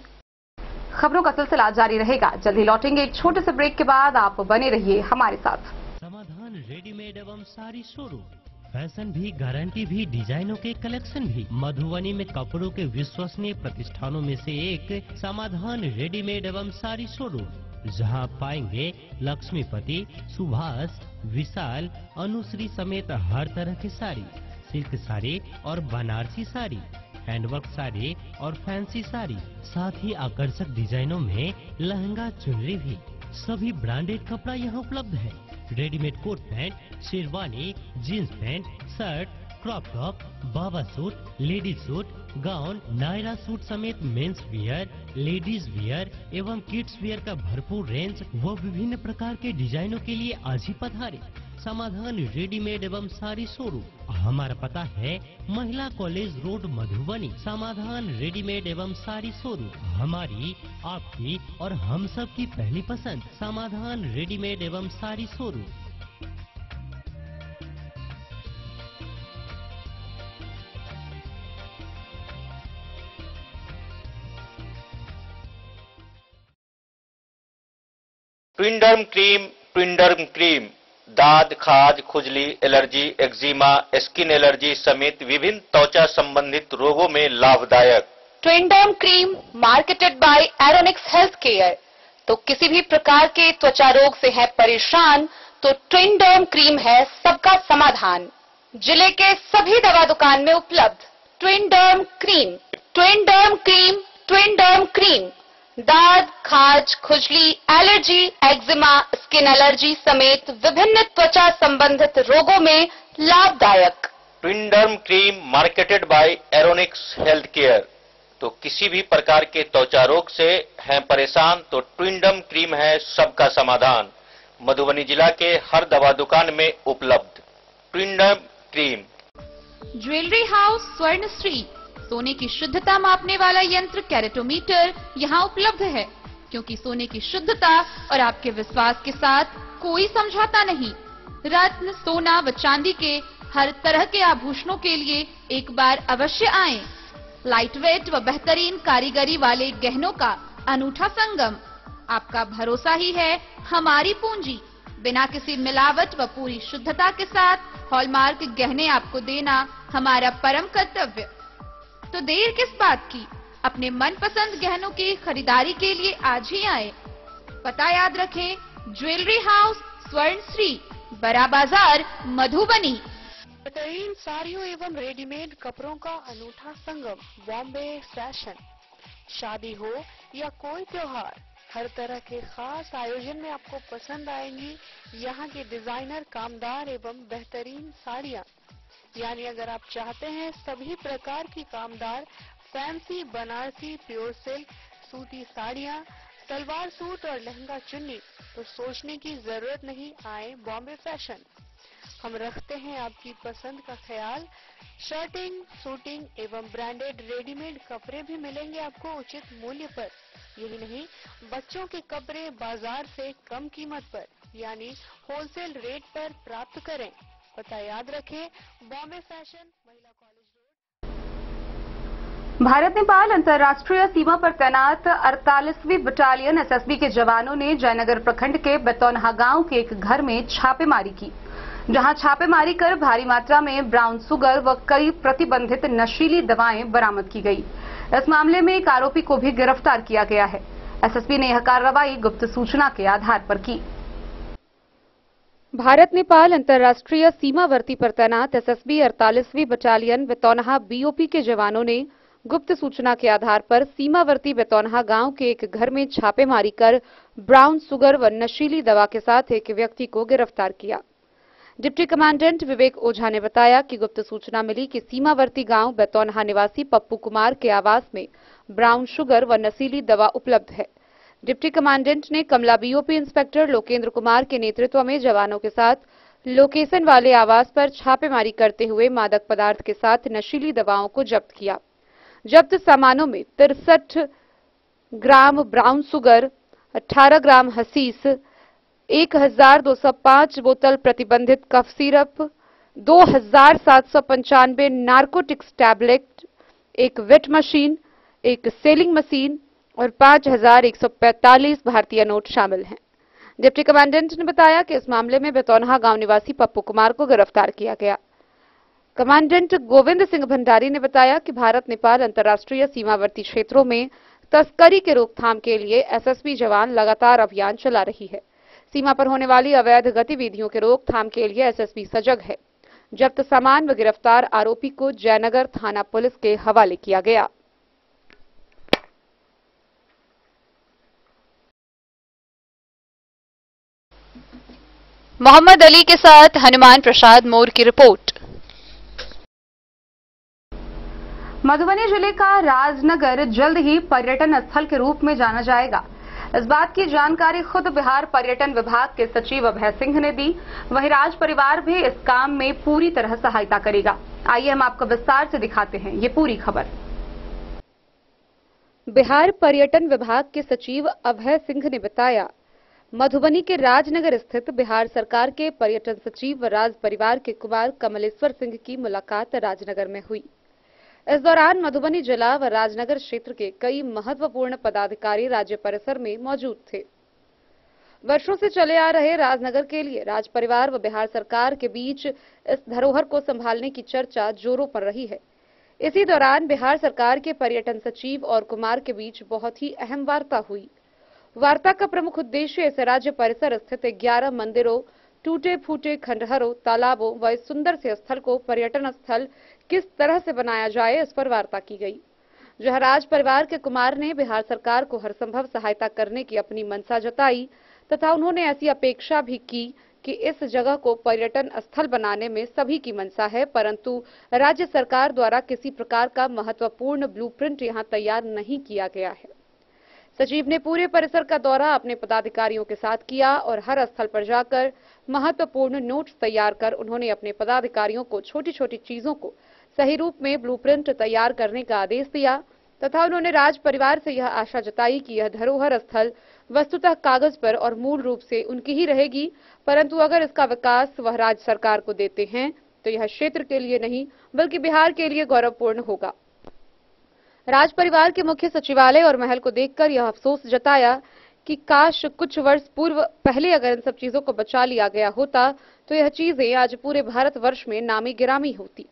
खबरों का सिलसिला जारी रहेगा। जल्द ही लौटेंगे एक छोटे से ब्रेक के बाद। आप बने रहिए हमारे साथ। समाधान रेडीमेड एवं सारी शोरूम, फैशन भी, गारंटी भी, डिजाइनों के कलेक्शन भी। मधुबनी में कपड़ों के विश्वसनीय प्रतिष्ठानों में से एक समाधान रेडीमेड एवं सारी शोरूम, जहां आप पाएंगे लक्ष्मीपति, सुभाष, विशाल, अनुश्री समेत हर तरह की साड़ी, सिल्क साड़ी और बनारसी साड़ी, हैंडवर्क साड़ी और फैंसी साड़ी, साथ ही आकर्षक डिजाइनों में लहंगा, चुनरी भी। सभी ब्रांडेड कपड़ा यहाँ उपलब्ध है। Readymade coat pant, sherwani, jeans pant, shirt, crop top, baba suit, ladies suit, gown, Naira suit समेत मेंस वियर, लेडीज वियर एवं किड्स वियर का भरपूर रेंज व विभिन्न प्रकार के डिजाइनों के लिए आज ही पधारें। समाधान रेडीमेड एवं साड़ी शोरूम। हमारा पता है महिला कॉलेज रोड मधुबनी। समाधान रेडीमेड एवं साड़ी शोरूम हमारी, आपकी और हम सब की पहली पसंद। समाधान रेडीमेड एवं साड़ी शोरूम। ट्विंडर्म क्रीम दाद, खाज, खुजली, एलर्जी, एक्जिमा, स्किन एलर्जी समेत विभिन्न त्वचा संबंधित रोगों में लाभदायक। Twinderm cream marketed by Aronix health care. तो किसी भी प्रकार के त्वचा रोग से है परेशान तो ट्विंडर्म क्रीम है सबका समाधान। जिले के सभी दवा दुकान में उपलब्ध ट्विंडर्म क्रीम। ट्विंडर्म क्रीम, ट्विंडर्म क्रीम दाद, खाज, खुजली, एलर्जी, एक्जिमा, स्किन एलर्जी समेत विभिन्न त्वचा संबंधित रोगों में लाभदायक। Twinderm cream marketed by Aronix health care. तो किसी भी प्रकार के त्वचा रोग से हैं परेशान तो ट्विंडर्म क्रीम है सबका समाधान। मधुबनी जिला के हर दवा दुकान में उपलब्ध Twinderm cream. Jewellery house Swarnashree. सोने की शुद्धता मापने वाला यंत्र कैरेटोमीटर यहाँ उपलब्ध है, क्योंकि सोने की शुद्धता और आपके विश्वास के साथ कोई समझौता नहीं। रत्न, सोना व चांदी के हर तरह के आभूषणों के लिए एक बार अवश्य आएं। लाइट वेट व बेहतरीन कारीगरी वाले गहनों का अनूठा संगम। आपका भरोसा ही है हमारी पूंजी। बिना किसी मिलावट व पूरी शुद्धता के साथ हॉलमार्क गहने आपको देना हमारा परम कर्तव्य। तो देर किस बात की, अपने मनपसंद गहनों की खरीदारी के लिए आज ही आए। पता याद रखें, ज्वेलरी हाउस स्वर्णश्री, बड़ा बाजार, मधुबनी। बेहतरीन साड़ियों एवं रेडीमेड कपड़ों का अनूठा संगम बॉम्बे फैशन। शादी हो या कोई त्योहार, हर तरह के खास आयोजन में आपको पसंद आएंगी यहाँ की डिजाइनर, कामदार एवं बेहतरीन साड़ियाँ। यानी अगर आप चाहते हैं सभी प्रकार की कामदार, फैंसी, बनारसी, प्योर सिल्क, सूती साड़ियाँ, सलवार सूट और लहंगा चुन्नी, तो सोचने की जरूरत नहीं, आए बॉम्बे फैशन। हम रखते हैं आपकी पसंद का ख्याल। शर्टिंग, सूटिंग एवं ब्रांडेड रेडीमेड कपड़े भी मिलेंगे आपको उचित मूल्य पर। यही नहीं, बच्चों के कपड़े बाजार से कम कीमत पर यानी होलसेल रेट पर प्राप्त करें। पता याद रखें, बॉम्बे फैशन, महिला कॉलेज रोड। भारत नेपाल अंतर्राष्ट्रीय सीमा पर तैनात 48वीं बटालियन एसएसबी के जवानों ने जयनगर प्रखंड के बेतौनहा गांव के एक घर में छापेमारी की, जहां छापेमारी कर भारी मात्रा में ब्राउन शुगर व कई प्रतिबंधित नशीली दवाएं बरामद की गई। इस मामले में एक आरोपी को भी गिरफ्तार किया गया है। एसएसबी ने यह कार्रवाई गुप्त सूचना के आधार पर की। भारत नेपाल अंतर्राष्ट्रीय सीमावर्ती पर तैनात एसएसबी 48वीं बटालियन बेतौनहा बीओपी के जवानों ने गुप्त सूचना के आधार पर सीमावर्ती बेतौनहा गांव के एक घर में छापेमारी कर ब्राउन शुगर व नशीली दवा के साथ एक व्यक्ति को गिरफ्तार किया। डिप्टी कमांडेंट विवेक ओझा ने बताया कि गुप्त सूचना मिली कि सीमावर्ती गांव बेतौनहा निवासी पप्पू कुमार के आवास में ब्राउन शुगर व नशीली दवा उपलब्ध है। डिप्टी कमांडेंट ने कमला बीओपी इंस्पेक्टर लोकेंद्र कुमार के नेतृत्व में जवानों के साथ लोकेशन वाले आवास पर छापेमारी करते हुए मादक पदार्थ के साथ नशीली दवाओं को जब्त किया। जब्त सामानों में 63 ग्राम ब्राउन शुगर, 18 ग्राम हसीस, 1205 बोतल प्रतिबंधित कफ सिरप, 2795 नार्कोटिक्स टैबलेट, एक वेट मशीन, एक सेलिंग मशीन और 5145 भारतीय नोट शामिल हैं। डिप्टी कमांडेंट ने बताया कि इस मामले में बेतौनहा गांव निवासी पप्पू कुमार को गिरफ्तार किया गया। कमांडेंट गोविंद सिंह भंडारी ने बताया कि भारत नेपाल अंतर्राष्ट्रीय सीमावर्ती क्षेत्रों में तस्करी के रोकथाम के लिए एसएसबी जवान लगातार अभियान चला रही है। सीमा पर होने वाली अवैध गतिविधियों के रोकथाम के लिए एसएसबी सजग है। जब्त सामान व गिरफ्तार आरोपी को जयनगर थाना पुलिस के हवाले किया गया। मोहम्मद अली के साथ हनुमान प्रसाद मोर की रिपोर्ट। मधुबनी जिले का राजनगर जल्द ही पर्यटन स्थल के रूप में जाना जाएगा। इस बात की जानकारी खुद बिहार पर्यटन विभाग के सचिव अभय सिंह ने दी। वहीं राज परिवार भी इस काम में पूरी तरह सहायता करेगा। आइए हम आपको विस्तार से दिखाते हैं ये पूरी खबर। बिहार पर्यटन विभाग के सचिव अभय सिंह ने बताया, मधुबनी के राजनगर स्थित बिहार सरकार के पर्यटन सचिव व राज परिवार के कुमार कमलेश्वर सिंह की मुलाकात राजनगर में हुई। इस दौरान मधुबनी जिला व राजनगर क्षेत्र के कई महत्वपूर्ण पदाधिकारी राज्य परिसर में मौजूद थे। वर्षों से चले आ रहे राजनगर के लिए राज परिवार व बिहार सरकार के बीच इस धरोहर को संभालने की चर्चा जोरों पर रही है। इसी दौरान बिहार सरकार के पर्यटन सचिव और कुमार के बीच बहुत ही अहम वार्ता हुई। वार्ता का प्रमुख उद्देश्य इस राज्य परिसर स्थित 11 मंदिरों, टूटे फूटे खंडहरों, तालाबों व इस सुंदर से स्थल को पर्यटन स्थल किस तरह से बनाया जाए, इस पर वार्ता की गई। जहां राज परिवार के कुमार ने बिहार सरकार को हर संभव सहायता करने की अपनी मंशा जताई तथा उन्होंने ऐसी अपेक्षा भी की कि इस जगह को पर्यटन स्थल बनाने में सभी की मंशा है, परंतु राज्य सरकार द्वारा किसी प्रकार का महत्वपूर्ण ब्लूप्रिंट यहां तैयार नहीं किया गया है। सचिव ने पूरे परिसर का दौरा अपने पदाधिकारियों के साथ किया और हर स्थल पर जाकर महत्वपूर्ण नोट्स तैयार कर उन्होंने अपने पदाधिकारियों को छोटी छोटी चीजों को सही रूप में ब्लूप्रिंट तैयार करने का आदेश दिया तथा उन्होंने राज परिवार से यह आशा जताई कि यह धरोहर स्थल वस्तुतः कागज पर और मूल रूप से उनकी ही रहेगी, परंतु अगर इसका विकास वह राज्य सरकार को देते हैं तो यह क्षेत्र के लिए नहीं बल्कि बिहार के लिए गौरवपूर्ण होगा। राज परिवार के मुख्य सचिवालय और महल को देखकर यह अफसोस जताया कि काश कुछ वर्ष पूर्व पहले अगर इन सब चीजों को बचा लिया गया होता तो यह चीजें आज पूरे भारतवर्ष में नामी गिरामी होती।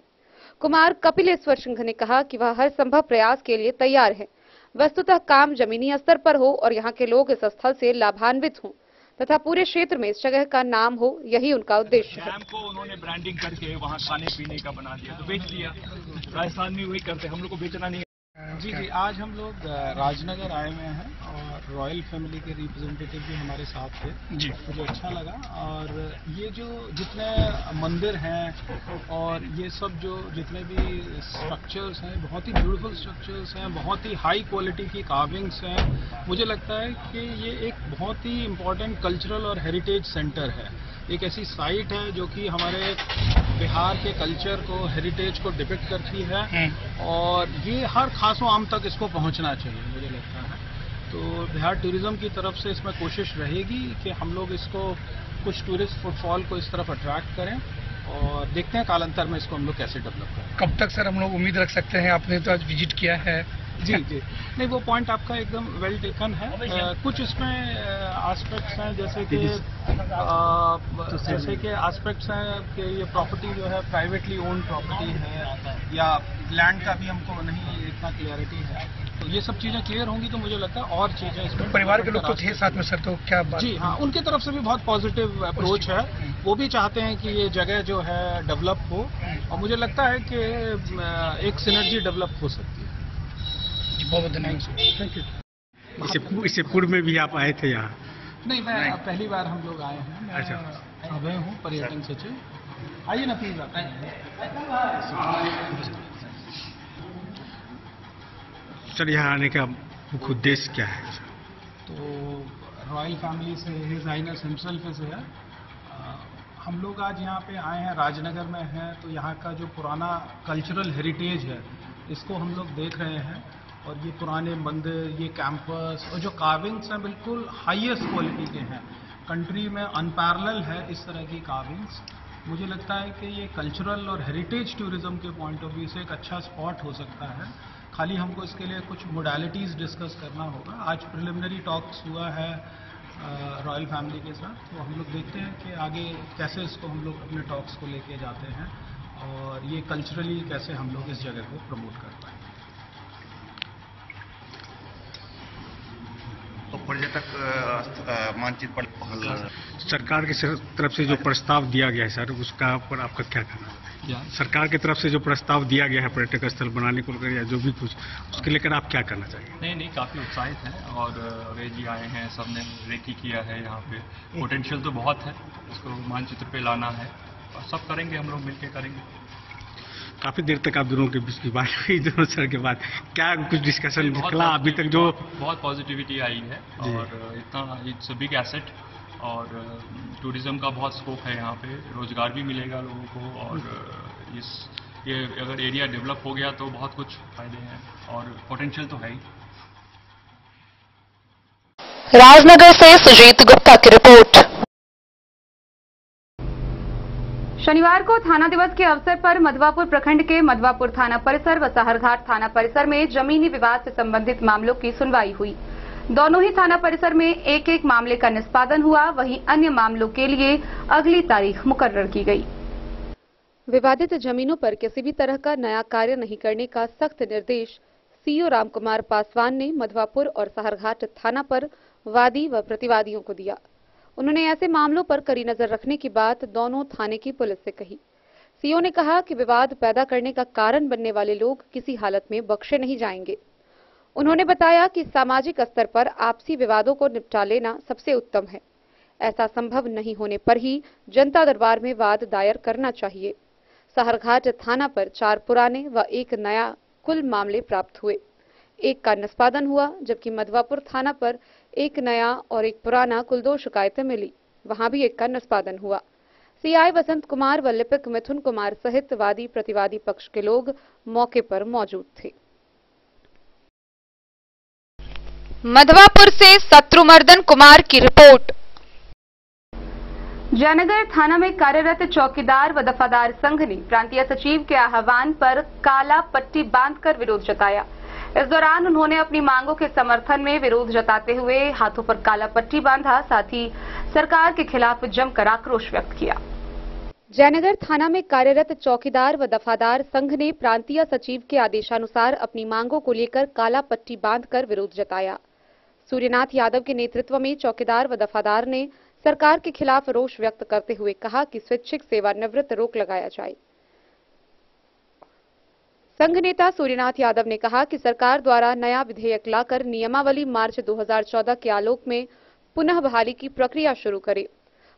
कुमार कपिलेश्वर सिंह ने कहा कि वह हर संभव प्रयास के लिए तैयार है। वस्तुतः काम जमीनी स्तर पर हो और यहाँ के लोग इस स्थल से लाभान्वित हों तथा पूरे क्षेत्र में इस जगह का नाम हो, यही उनका उद्देश्य है। डैम को उन्होंने ब्रांडिंग करके वहाँ खाने पीने का बना दिया, तो बेच दिया। राजस्थान में वही करते, हम लोग को बेचना नहीं। जी, आज हम लोग राजनगर आए हुए हैं और रॉयल फैमिली के रिप्रेजेंटेटिव भी हमारे साथ थे जी। मुझे अच्छा लगा। और ये जो जितने मंदिर हैं और ये सब जो जितने भी स्ट्रक्चर्स हैं, बहुत ही ब्यूटीफुल स्ट्रक्चर्स हैं, बहुत ही हाई क्वालिटी की कार्विंग्स हैं। मुझे लगता है कि ये एक बहुत ही इम्पोर्टेंट कल्चरल और हेरिटेज सेंटर है। एक ऐसी साइट है जो कि हमारे बिहार के कल्चर को, हेरिटेज को डिपिक्ट करती है और ये हर खासों आम तक इसको पहुंचना चाहिए, मुझे लगता है। तो बिहार टूरिज्म की तरफ से इसमें कोशिश रहेगी कि हम लोग इसको कुछ टूरिस्ट फुटफॉल को इस तरफ अट्रैक्ट करें और देखते हैं कालांतर में इसको हम लोग कैसे डेवलप करें। कब तक सर हम लोग उम्मीद रख सकते हैं? आपने तो आज विजिट किया है। जी जी, नहीं वो पॉइंट आपका एकदम वेल टेकन है। कुछ इसमें एस्पेक्ट्स हैं जैसे कि एस्पेक्ट्स हैं कि ये प्रॉपर्टी जो है प्राइवेटली ओन्ड प्रॉपर्टी है या लैंड का भी हमको नहीं इतना क्लियरिटी है। तो ये सब चीजें क्लियर होंगी तो मुझे लगता है और चीजें इसमें परिवार के लोग तो थे साथ में सर, तो क्या बात? जी हाँ, उनकी तरफ से भी बहुत पॉजिटिव अप्रोच है। वो भी चाहते हैं कि ये जगह जो है डेवलप हो और मुझे लगता है कि एक सिनर्जी डेवलप हो सकती है। बहुत धन्यवाद, थैंक यू। इससे पूर्व में भी आप आए थे यहाँ? नहीं, मैं पहली बार हम लोग आए हैं। अच्छा, अभय हूँ, पर्यटन सचिव। आइए ना प्लीज आप। सर यहाँ आने का मुख्य उद्देश्य क्या है? तो रॉयल फैमिली से his highness himself is here. हम लोग आज यहाँ पे आए हैं, राजनगर में हैं, तो यहाँ का जो पुराना कल्चरल हेरिटेज है इसको हम लोग देख रहे हैं। और ये पुराने मंदिर, ये कैंपस और जो कार्विंग्स हैं बिल्कुल हाईएस्ट क्वालिटी के हैं। कंट्री में अनपैरेलल है इस तरह की कार्विंग्स। मुझे लगता है कि ये कल्चरल और हेरिटेज टूरिज्म के पॉइंट ऑफ व्यू से एक अच्छा स्पॉट हो सकता है। खाली हमको इसके लिए कुछ मोडालिटीज़ डिस्कस करना होगा। आज प्रिलिमिनरी टॉक्स हुआ है रॉयल फैमिली के साथ, तो हम लोग देखते हैं कि आगे कैसे इसको हम लोग अपने टॉक्स को लेके जाते हैं और ये कल्चरली कैसे हम लोग इस जगह को प्रमोट कर पाएंगे। तो पर्यटक मानचित्र पर सरकार की तरफ से जो प्रस्ताव दिया गया है सर, उसका पर आपका क्या कहना है? सरकार की तरफ से जो प्रस्ताव दिया गया है पर्यटक स्थल बनाने को लेकर या जो भी कुछ, उसके लेकर आप क्या करना चाहिए? नहीं, काफ़ी उत्साहित हैं और वे जी आए हैं, सबने रेकी किया है। यहाँ पे पोटेंशियल तो बहुत है, इसको मानचित्र पे लाना है और सब करेंगे, हम लोग मिलके करेंगे। काफी देर तक आप दोनों के बीच की बात हुई, दोनों सर के बाद क्या कुछ डिस्कशन निकला अभी तक? जो बहुत पॉजिटिविटी आई है और इतना इट्स बिग एसेट और टूरिज्म का बहुत स्कोप है यहाँ पे, रोजगार भी मिलेगा लोगों को और ये अगर एरिया डेवलप हो गया तो बहुत कुछ फायदे हैं और पोटेंशियल तो है ही। राजनगर से सुजीत गुप्ता की रिपोर्ट। शनिवार को थाना दिवस के अवसर पर मधवापुर प्रखंड के मधवापुर थाना परिसर व साहरघाट थाना परिसर में जमीनी विवाद से संबंधित मामलों की सुनवाई हुई। दोनों ही थाना परिसर में एक एक मामले का निष्पादन हुआ, वहीं अन्य मामलों के लिए अगली तारीख मुकर्रर की गई। विवादित जमीनों पर किसी भी तरह का नया कार्य नहीं करने का सख्त निर्देश सीओ रामकुमार पासवान ने मधवापुर और साहरघाट थाना पर वादी व प्रतिवादियों को दिया। उन्होंने ऐसे मामलों पर कड़ी नजर रखने की बात दोनों थाने की पुलिस से कही। सीओ ने कहा कि विवाद पैदा करने का कारण बनने वाले लोग किसी हालत में बख्शे नहीं जाएंगे। उन्होंने बताया कि सामाजिक स्तर पर आपसी विवादों को निपटा लेना सबसे उत्तम है। ऐसा संभव नहीं होने पर ही जनता दरबार में वाद दायर करना चाहिए। साहरघाट थाना पर 4 पुराने व 1 नया कुल मामले प्राप्त हुए। 1 का निष्पादन हुआ, जबकि मधवापुर थाना पर 1 नया और 1 पुराना कुल 2 शिकायतें मिली, वहां भी 1 का निष्पादन हुआ। सीआई वसंत कुमार व लिपिक मिथुन कुमार सहित वादी प्रतिवादी पक्ष के लोग मौके पर मौजूद थे। मधवापुर से शत्रुमर्दन कुमार की रिपोर्ट। जयनगर थाना में कार्यरत चौकीदार व दफादार संघ ने प्रांतीय सचिव के आह्वान पर काला पट्टी बांधकर विरोध जताया। इस दौरान उन्होंने अपनी मांगों के समर्थन में विरोध जताते हुए हाथों पर काला पट्टी बांधा, साथ ही सरकार के खिलाफ जमकर आक्रोश व्यक्त किया। जयनगर थाना में कार्यरत चौकीदार व दफादार संघ ने प्रांतीय सचिव के आदेशानुसार अपनी मांगों को लेकर काला पट्टी बांधकर विरोध जताया। सूर्यनाथ यादव के नेतृत्व में चौकीदार व दफादार ने सरकार के खिलाफ रोष व्यक्त करते हुए कहा कि स्वैच्छिक सेवानिवृत्त रोक लगाया जाए। संघ नेता सूर्यनाथ यादव ने कहा कि सरकार द्वारा नया विधेयक लाकर नियमावली मार्च 2014 के आलोक में पुनः बहाली की प्रक्रिया शुरू करे।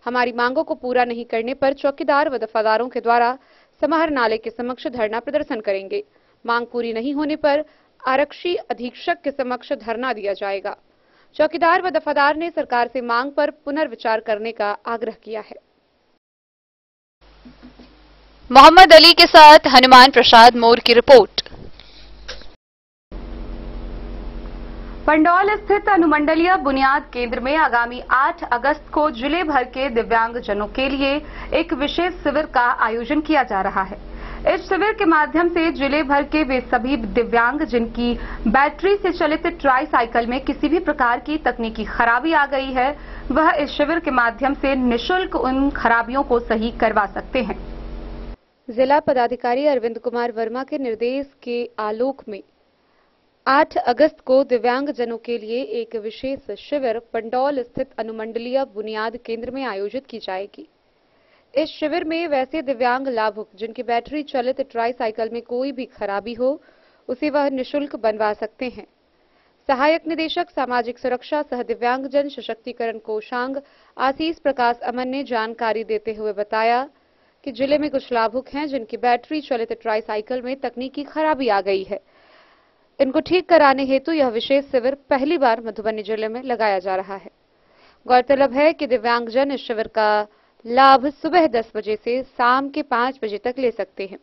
हमारी मांगों को पूरा नहीं करने पर चौकीदार व दफादारों के द्वारा समाहरणालय के समक्ष धरना प्रदर्शन करेंगे। मांग पूरी नहीं होने पर आरक्षी अधीक्षक के समक्ष धरना दिया जाएगा। चौकीदार व दफादार ने सरकार से मांग पर पुनर्विचार करने का आग्रह किया है। मोहम्मद अली के साथ हनुमान प्रसाद मोर की रिपोर्ट। पंडौल स्थित अनुमंडलीय बुनियाद केंद्र में आगामी 8 अगस्त को जिले भर के दिव्यांगजनों के लिए एक विशेष शिविर का आयोजन किया जा रहा है। इस शिविर के माध्यम से जिले भर के वे सभी दिव्यांग जिनकी बैटरी से चलित ट्राई साइकिल में किसी भी प्रकार की तकनीकी खराबी आ गई है, वह इस शिविर के माध्यम से निःशुल्क उन खराबियों को सही करवा सकते हैं। जिला पदाधिकारी अरविंद कुमार वर्मा के निर्देश के आलोक में 8 अगस्त को दिव्यांगजनों के लिए एक विशेष शिविर पंडौल स्थित अनुमंडलीय बुनियाद केंद्र में आयोजित की जाएगी। इस शिविर में वैसे दिव्यांग लाभुक जिनकी बैटरी चलित ट्राई साइकिल में कोई भी खराबी हो, उसे वह निःशुल्क बनवा सकते हैं। सहायक निदेशक सामाजिक सुरक्षा सह दिव्यांगजन सशक्तिकरण कोषांग आशीष प्रकाश अमन ने जानकारी देते हुए बताया कि जिले में कुछ लाभुक हैं जिनकी बैटरी चलित ट्राई साइकिल में तकनीकी खराबी आ गई है। इनको ठीक कराने हेतु यह विशेष शिविर पहली बार मधुबनी जिले में लगाया जा रहा है। गौरतलब है कि दिव्यांगजन इस शिविर का लाभ सुबह 10 बजे से शाम के 5 बजे तक ले सकते हैं।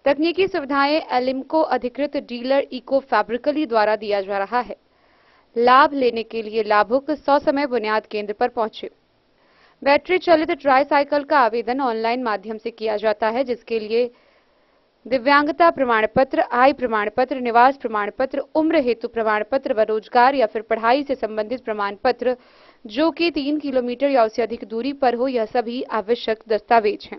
तकनीकी सुविधाएं एलिम्को अधिकृत डीलर इको फैब्रिकली द्वारा दिया जा रहा है। लाभ लेने के लिए लाभुक 100 समय बुनियाद केंद्र पर पहुंचे। बैटरी चलित ट्राई साइकिल का आवेदन ऑनलाइन माध्यम से किया जाता है, जिसके लिए दिव्यांगता प्रमाण पत्र, आय प्रमाण पत्र, निवास प्रमाण पत्र, उम्र हेतु प्रमाण पत्र व रोजगार या फिर पढ़ाई से संबंधित प्रमाण पत्र जो कि 3 किलोमीटर या उससे अधिक दूरी पर हो, यह सभी आवश्यक दस्तावेज हैं।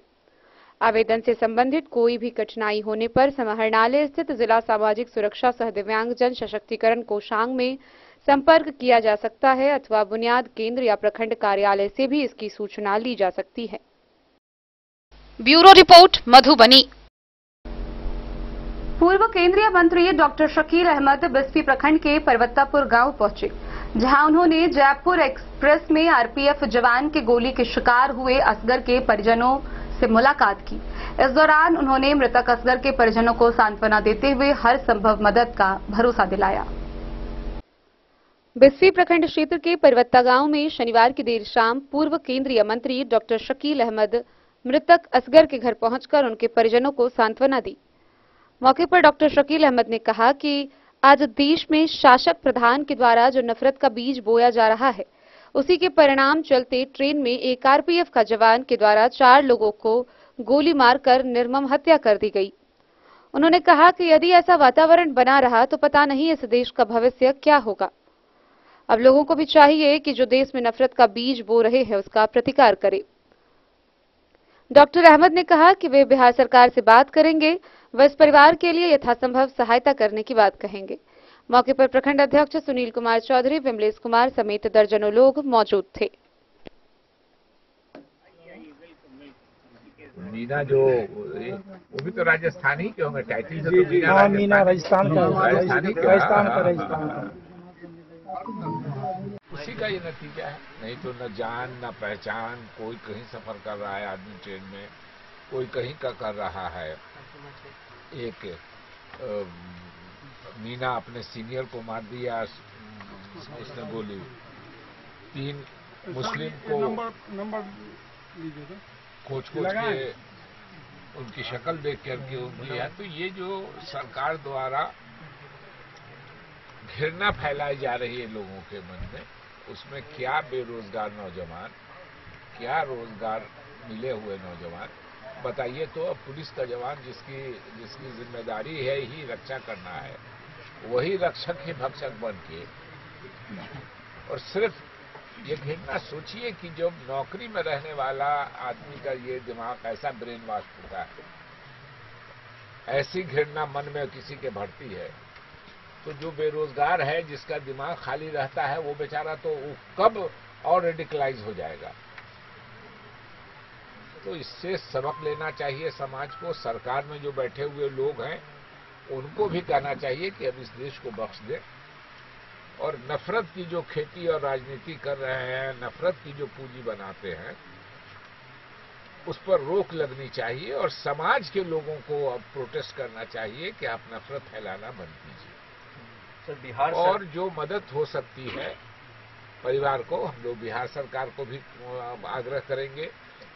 आवेदन से संबंधित कोई भी कठिनाई होने पर समाहरणालय स्थित जिला सामाजिक सुरक्षा सह दिव्यांगजन सशक्तिकरण कोषांग में संपर्क किया जा सकता है अथवा बुनियाद केंद्र या प्रखंड कार्यालय से भी इसकी सूचना ली जा सकती है। Bureau report Madhubani. पूर्व केंद्रीय मंत्री डॉक्टर शकील अहमद बिस्फी प्रखंड के पर्वतापुर गांव पहुंचे, जहां उन्होंने जयपुर एक्सप्रेस में आरपीएफ जवान के गोली के शिकार हुए असगर के परिजनों से मुलाकात की। इस दौरान उन्होंने मृतक असगर के परिजनों को सांत्वना देते हुए हर संभव मदद का भरोसा दिलाया। बिस्फी प्रखंड क्षेत्र के परवत्ता गांव में शनिवार की देर शाम पूर्व केंद्रीय मंत्री डॉक्टर शकील अहमद मृतक असगर के घर पहुंचकर उनके परिजनों को सांत्वना दी। मौके पर डॉक्टर शकील अहमद ने कहा कि आज देश में शासक प्रधान के द्वारा जो नफरत का बीज बोया जा रहा है, उसी के परिणाम चलते ट्रेन में एक आरपीएफ का जवान के द्वारा 4 लोगों को गोली मारकर निर्मम हत्या कर दी गई। उन्होंने कहा कि यदि ऐसा वातावरण बना रहा तो पता नहीं इस देश का भविष्य क्या होगा। अब लोगों को भी चाहिए कि जो देश में नफरत का बीज बो रहे हैं उसका प्रतिकार करें। डॉक्टर अहमद ने कहा कि वे बिहार सरकार से बात करेंगे, व इस परिवार के लिए यथासंभव सहायता करने की बात कहेंगे। मौके पर प्रखंड अध्यक्ष सुनील कुमार चौधरी, विमलेश कुमार समेत दर्जनों लोग मौजूद थे। मीना जो वो भी तो राजस्थानी के होंगे, टाइटल से तो मीना राजस्थान का, उसी का ये नतीजा है। नहीं तो न जान न पहचान, कोई कहीं सफर कर रहा है आदमी ट्रेन में, कोई कहीं का कर रहा है। एक मीना अपने सीनियर को मार दिया, उसने गोली। 3 मुस्लिम को खोज के उनकी शक्ल देख करके उंगली है। तो ये जो सरकार द्वारा घृणा फैलाई जा रही है लोगों के मन में, उसमें क्या बेरोजगार नौजवान, क्या रोजगार मिले हुए नौजवान बताइए। तो अब पुलिस का जवान जिसकी जिम्मेदारी है ही रक्षा करना है, वही रक्षक ही भक्षक बन के, और सिर्फ ये घृणा सोचिए कि जब नौकरी में रहने वाला आदमी का ये दिमाग ऐसा ब्रेन वॉश होता है, ऐसी घृणा मन में किसी के भरती है, तो जो बेरोजगार है, जिसका दिमाग खाली रहता है, वो बेचारा तो कब और रेडिकलाइज हो जाएगा। तो इससे सबक लेना चाहिए समाज को। सरकार में जो बैठे हुए लोग हैं उनको भी कहना चाहिए कि अब इस देश को बख्श दें, और नफरत की जो खेती और राजनीति कर रहे हैं, नफरत की जो पूंजी बनाते हैं, उस पर रोक लगनी चाहिए, और समाज के लोगों को अब प्रोटेस्ट करना चाहिए कि आप नफरत फैलाना बंद कीजिए। और जो मदद हो सकती है परिवार को, हम लोग बिहार सरकार को भी आग्रह करेंगे।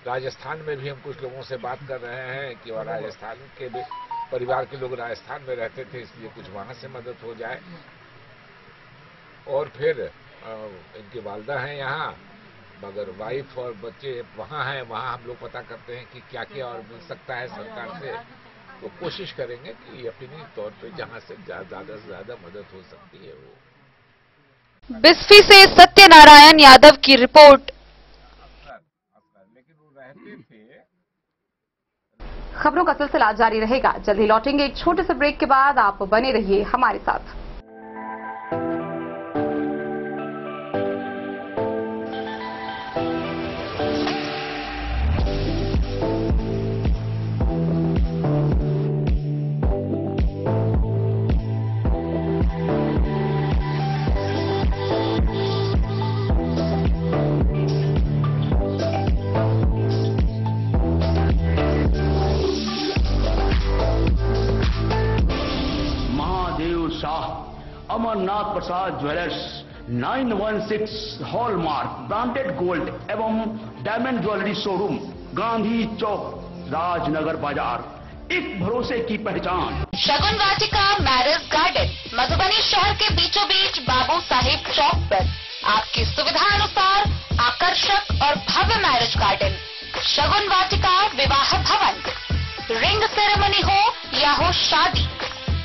राजस्थान में भी हम कुछ लोगों से बात कर रहे हैं कि और राजस्थान के परिवार के लोग राजस्थान में रहते थे, इसलिए कुछ वहां से मदद हो जाए। और फिर इनकी वालदा हैं यहाँ, मगर वाइफ और बच्चे वहाँ हैं, वहाँ हम लोग पता करते हैं कि क्या क्या और मिल सकता है सरकार से। तो कोशिश करेंगे कि यकीनी तौर पे जहाँ से ज्यादा से ज्यादा मदद हो सकती है वो। बिस्फी से सत्यनारायण यादव की रिपोर्ट। खबरों का सिलसिला जारी रहेगा। जल्द ही लौटेंगे एक छोटे से ब्रेक के बाद। आप बने रहिए हमारे साथ। अमरनाथ प्रसाद ज्वेलर्स 916 हॉलमार्क ब्रांडेड गोल्ड एवं डायमंड ज्वेलरी शोरूम, गांधी चौक, राजनगर बाजार, एक भरोसे की पहचान। शगुन वाटिका मैरिज गार्डन मधुबनी शहर के बीचों बीच बाबू साहिब चौक पर आपकी सुविधा अनुसार आकर्षक और भव्य मैरिज गार्डन। शगुन वाटिका विवाह भवन, रिंग सेरेमनी हो या हो शादी,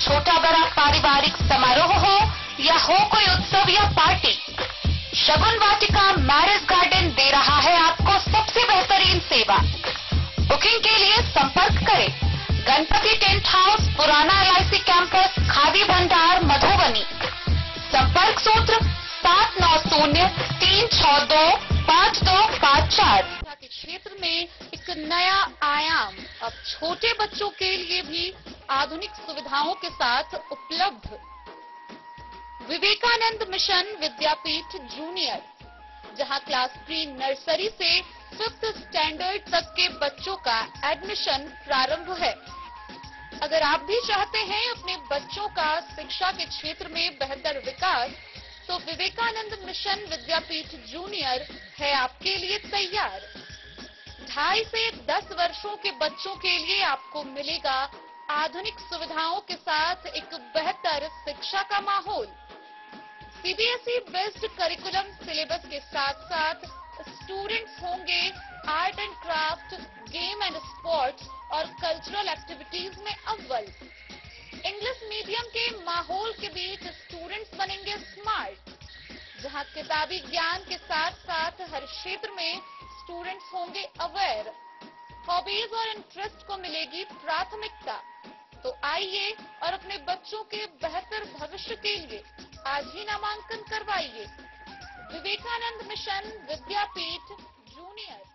छोटा बड़ा पारिवारिक समारोह हो या हो कोई उत्सव या पार्टी, शगुन वाटिका मैरिज गार्डन दे रहा है आपको सबसे बेहतरीन सेवा। बुकिंग के लिए संपर्क करें गणपति टेंट हाउस, पुराना LIC कैंपस, खादी भंडार, मधुबनी। संपर्क सूत्र 7903625254। के क्षेत्र में एक नया आयाम अब छोटे बच्चों के लिए भी आधुनिक सुविधाओं के साथ उपलब्ध। विवेकानंद मिशन विद्यापीठ जूनियर जहां क्लास प्री नर्सरी से 5th स्टैंडर्ड तक के बच्चों का एडमिशन प्रारंभ है। अगर आप भी चाहते हैं अपने बच्चों का शिक्षा के क्षेत्र में बेहतर विकास, तो विवेकानंद मिशन विद्यापीठ जूनियर है आपके लिए तैयार। 2.5 से 10 वर्षों के बच्चों के लिए आपको मिलेगा आधुनिक सुविधाओं के साथ एक बेहतर शिक्षा का माहौल। सीबीएसई बेस्ड करिकुलम सिलेबस के साथ साथ स्टूडेंट्स होंगे art and craft, game and sports और कल्चरल एक्टिविटीज में अव्वल। इंग्लिश मीडियम के माहौल के बीच स्टूडेंट्स बनेंगे स्मार्ट, जहां किताबी ज्ञान के साथ साथ हर क्षेत्र में स्टूडेंट्स होंगे अवेयर। हॉबीज और इंटरेस्ट को मिलेगी प्राथमिकता। तो आइए और अपने बच्चों के बेहतर भविष्य के लिए आज ही नामांकन करवाइए। विवेकानंद मिशन विद्यापीठ जूनियर।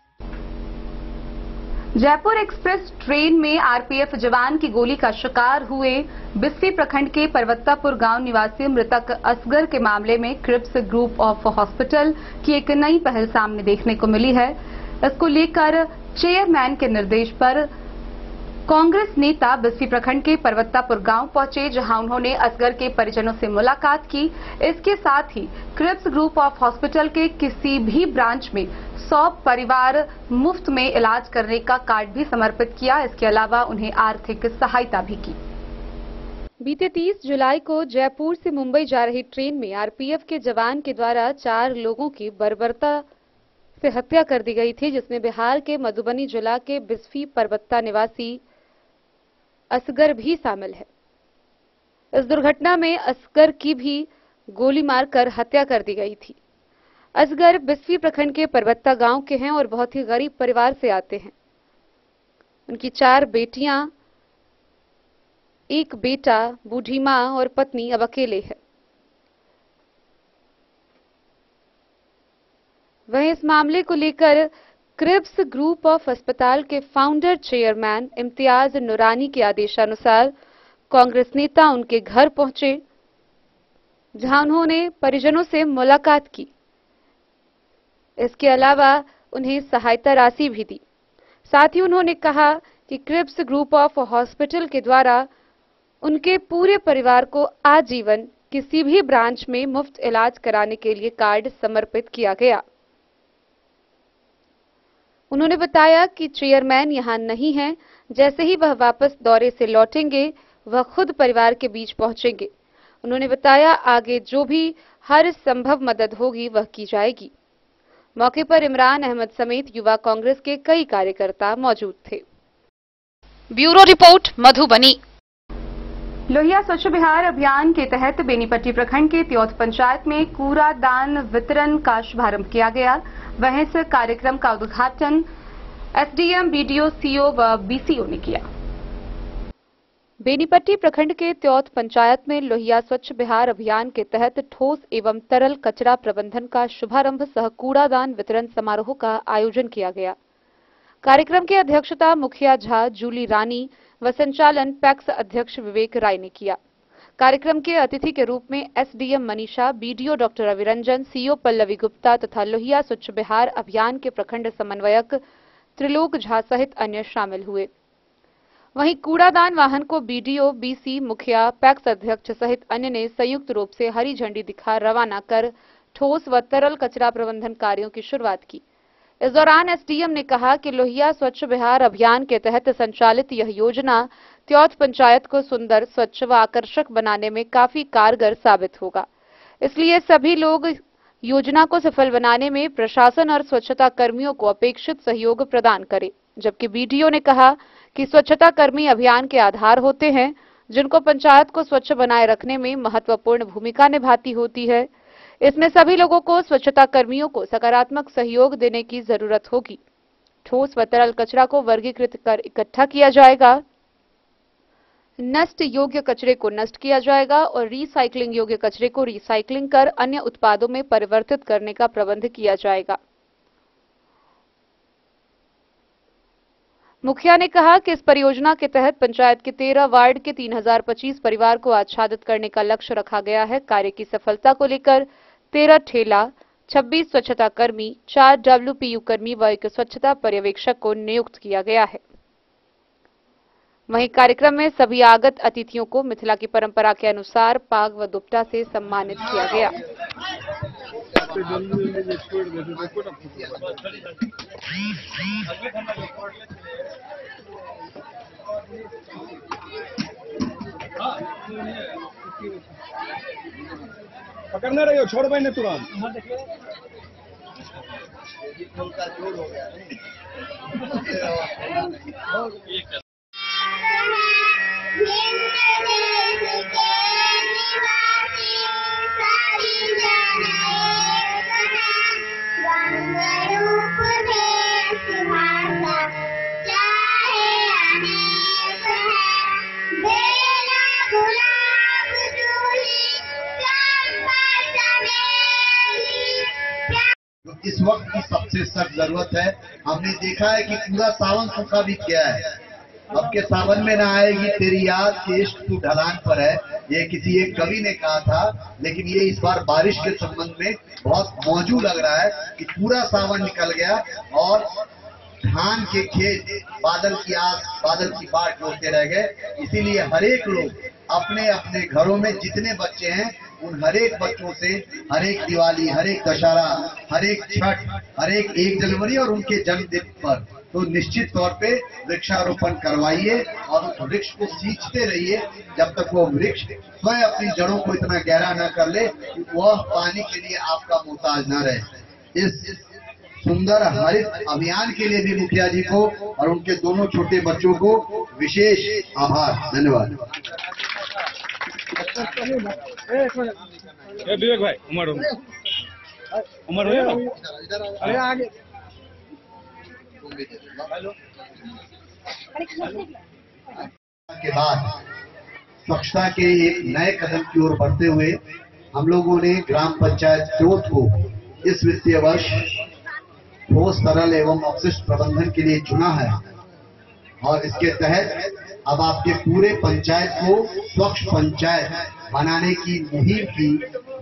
जयपुर एक्सप्रेस ट्रेन में आरपीएफ जवान की गोली का शिकार हुए बिस्फी प्रखंड के पर्वतापुर गांव निवासी मृतक असगर के मामले में क्रिप्स ग्रुप ऑफ हॉस्पिटल की एक नई पहल सामने देखने को मिली है। इसको लेकर चेयरमैन के निर्देश पर कांग्रेस नेता बिस्फी प्रखंड के पर्वतापुर गांव पहुंचे, जहां उन्होंने असगर के परिजनों से मुलाकात की। इसके साथ ही क्रिप्स ग्रुप ऑफ हॉस्पिटल के किसी भी ब्रांच में 100 परिवार मुफ्त में इलाज करने का कार्ड भी समर्पित किया। इसके अलावा उन्हें आर्थिक सहायता भी की। बीते 30 जुलाई को जयपुर से मुंबई जा रही ट्रेन में आरपीएफ के जवान के द्वारा 4 लोगों की बर्बरता से हत्या कर दी गई थी, जिसमें बिहार के मधुबनी जिला के बिस्फी पर्वता निवासी असगर भी शामिल है। इस दुर्घटना में असगर की भी गोली मारकर हत्या कर दी गई थी। असगर बिस्फी प्रखंड के पर्वता गांव के हैं और बहुत ही गरीब परिवार से आते हैं। उनकी 4 बेटियां, 1 बेटा, बूढ़ी मां और पत्नी अब अकेले है। वहीं इस मामले को लेकर क्रिप्स ग्रुप ऑफ अस्पताल के फाउंडर चेयरमैन इम्तियाज नूरानी के आदेशानुसार कांग्रेस नेता उनके घर पहुंचे, जहां उन्होंने परिजनों से मुलाकात की। इसके अलावा उन्हें सहायता राशि भी दी। साथ ही उन्होंने कहा कि क्रिप्स ग्रुप ऑफ हॉस्पिटल के द्वारा उनके पूरे परिवार को आजीवन किसी भी ब्रांच में मुफ्त इलाज कराने के लिए कार्ड समर्पित किया गया। उन्होंने बताया कि चेयरमैन यहां नहीं हैं, जैसे ही वह वापस दौरे से लौटेंगे वह खुद परिवार के बीच पहुंचेंगे। उन्होंने बताया आगे जो भी हर संभव मदद होगी वह की जाएगी। मौके पर इमरान अहमद समेत युवा कांग्रेस के कई कार्यकर्ता मौजूद थे। Bureau report Madhubani. लोहिया स्वच्छ बिहार अभियान के तहत बेनीपट्टी प्रखंड के त्योथ पंचायत में कूड़ादान वितरण का शुभारंभ किया गया। वहीं इस कार्यक्रम का उद्घाटन एसडीएम, बीडीओ, सीओ व बीसीओ ने किया। बेनीपट्टी प्रखंड के त्योथ पंचायत में लोहिया स्वच्छ बिहार अभियान के तहत ठोस एवं तरल कचरा प्रबंधन का शुभारंभ सह कूड़ादान वितरण समारोह का आयोजन किया गया। कार्यक्रम की अध्यक्षता मुखिया झा जूली रानी व संचालन पैक्स अध्यक्ष विवेक राय ने किया। कार्यक्रम के अतिथि के रूप में SDM Manisha, BDO doctor Raviranjan, CO Pallavi Gupta तथा लोहिया स्वच्छ बिहार अभियान के प्रखंड समन्वयक त्रिलोक झा सहित अन्य शामिल हुए। वहीं कूड़ादान वाहन को बीडीओ, बीसी, मुखिया, पैक्स अध्यक्ष सहित अन्य ने संयुक्त रूप से हरी झंडी दिखा रवाना कर ठोस व तरल कचरा प्रबंधन कार्यों की शुरुआत की। इस दौरान एसडीएम ने कहा कि लोहिया स्वच्छ बिहार अभियान के तहत संचालित यह योजना त्योथ पंचायत को सुंदर, स्वच्छ व आकर्षक बनाने में काफी कारगर साबित होगा। इसलिए सभी लोग योजना को सफल बनाने में प्रशासन और स्वच्छता कर्मियों को अपेक्षित सहयोग प्रदान करें। जबकि बीडीओ ने कहा कि स्वच्छता कर्मी अभियान के आधार होते हैं, जिनको पंचायत को स्वच्छ बनाए रखने में महत्वपूर्ण भूमिका निभाती होती है। इसमें सभी लोगों को, स्वच्छता कर्मियों को सकारात्मक सहयोग देने की जरूरत होगी। ठोस व तरल कचरा को वर्गीकृत कर इकट्ठा किया जाएगा, नष्ट योग्य कचरे को नष्ट किया जाएगा और रिसाइकलिंग योग्य कचरे को रिसाइकलिंग कर अन्य उत्पादों में परिवर्तित करने का प्रबंध किया जाएगा। मुखिया ने कहा कि इस परियोजना के तहत पंचायत के 13 वार्ड के 3025 परिवार को आच्छादित करने का लक्ष्य रखा गया है। कार्य की सफलता को लेकर 13 ठेला, 26 स्वच्छता कर्मी, 4 WPU कर्मी व एक स्वच्छता पर्यवेक्षक को नियुक्त किया गया है। वहीं कार्यक्रम में सभी आगत अतिथियों को मिथिला की परंपरा के अनुसार पाग व दुपट्टा से सम्मानित किया गया। पकड़ने रही हो, छोड़ मैंने तुरंत। इस वक्त की सबसे सख्त जरूरत है। हमने देखा है कि पूरा सावन सूखा भी किया है। अब के सावन में न आएगी तेरी याद कि इश्क तू ढलान पर है, ये किसी एक कवि ने कहा था। लेकिन ये इस बार बारिश के संबंध में बहुत मौजूद लग रहा है कि पूरा सावन निकल गया और धान के खेत बादल की आस, बादल की बाट जोड़ते रह गए। इसीलिए हर एक लोग अपने अपने घरों में जितने बच्चे हैं उन हर एक बच्चों से हर एक दिवाली, हर एक दशहरा, हर एक छठ, हर एक 1 जनवरी और उनके जन्मदिन पर तो निश्चित तौर पे वृक्षारोपण करवाइए और उस वृक्ष को सींचते रहिए जब तक वो वृक्ष स्वयं अपनी जड़ों को इतना गहरा न कर ले कि वह पानी के लिए आपका मोहताज न रहे। इस सुंदर हरित अभियान के लिए भी मुखिया जी को और उनके दोनों छोटे बच्चों को विशेष आभार। धन्यवाद। विवेक भाई, उमर अरे आगे के बाद स्वच्छता के एक नए कदम की ओर बढ़ते हुए हम लोगों ने ग्राम पंचायत त्योत को इस वित्तीय वर्ष ठोस, तरल एवं अपशिष्ट प्रबंधन के लिए चुना है और इसके तहत अब आपके पूरे पंचायत को स्वच्छ पंचायत बनाने की मुहिम की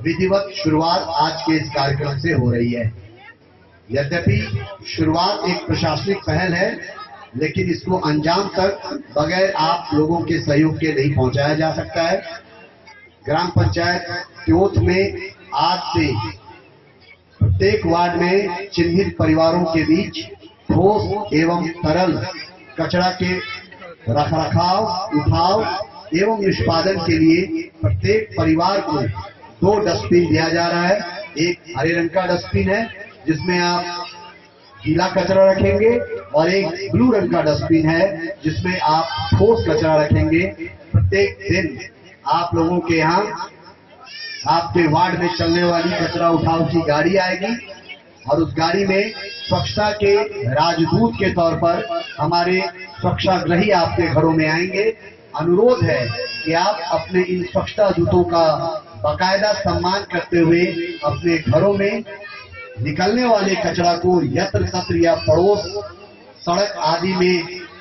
विधिवत शुरुआत आज के इस कार्यक्रम से हो रही है। यद्यपि शुरुआत एक प्रशासनिक पहल है, लेकिन इसको अंजाम तक बगैर आप लोगों के सहयोग के नहीं पहुंचाया जा सकता है। ग्राम पंचायत त्योत में आज से प्रत्येक वार्ड में चिन्हित परिवारों के बीच ठोस एवं तरल कचरा के रखरखाव, उठाव एवं निष्पादन के लिए प्रत्येक परिवार को 2 डस्टबिन दिया जा रहा है। एक हरे रंग का डस्टबिन है जिसमें आप गीला कचरा रखेंगे और एक ब्लू रंग का डस्टबिन है जिसमें आप ठोस कचरा रखेंगे। प्रत्येक दिन आप लोगों के यहाँ आपके वार्ड में चलने वाली कचरा उठाव की गाड़ी आएगी और उस गाड़ी में स्वच्छता के राजदूत के तौर पर हमारे स्वच्छाग्रही आपके घरों में आएंगे। अनुरोध है कि आप अपने इन स्वच्छता दूतों का बाकायदा सम्मान करते हुए अपने घरों में निकलने वाले कचरा को यत्र तत्र या पड़ोस, सड़क आदि में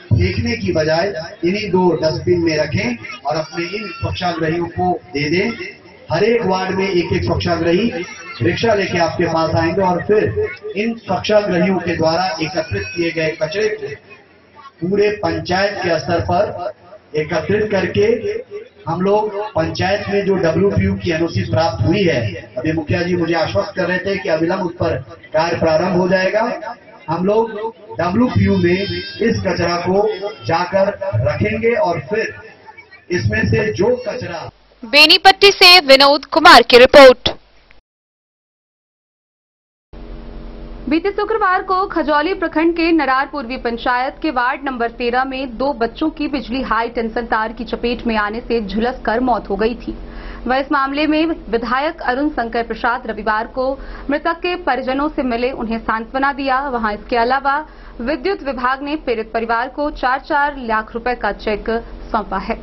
फेंकने की बजाय इन्हीं 2 डस्टबिन में रखें और अपने इन स्वच्छाग्रहियों को दे दें। हर एक वार्ड में एक स्वच्छाग्रही रिक्शा लेके आपके पास आएंगे और फिर इन स्वच्छाग्रहियों के द्वारा एकत्रित किए गए कचरे को पूरे पंचायत के स्तर पर एकत्रित करके हम लोग पंचायत में जो WPU की एनओसी प्राप्त हुई है, अभी मुखिया जी मुझे आश्वस्त कर रहे थे कि अविलंब उस पर कार्य प्रारंभ हो जाएगा। हम लोग WPU में इस कचरा को जाकर रखेंगे और फिर इसमें से जो कचरा। बेनीपट्टी से विनोद कुमार की रिपोर्ट। बीते शुक्रवार को खजौली प्रखंड के नरार पूर्वी पंचायत के वार्ड नंबर 13 में 2 बच्चों की बिजली हाई टेंशन तार की चपेट में आने से झुलसकर मौत हो गई थी। वह इस मामले में विधायक अरुण शंकर प्रसाद रविवार को मृतक के परिजनों से मिले, उन्हें सांत्वना दिया। वहां इसके अलावा विद्युत विभाग ने पीड़ित परिवार को 4-4 लाख रुपए का चेक सौंपा है।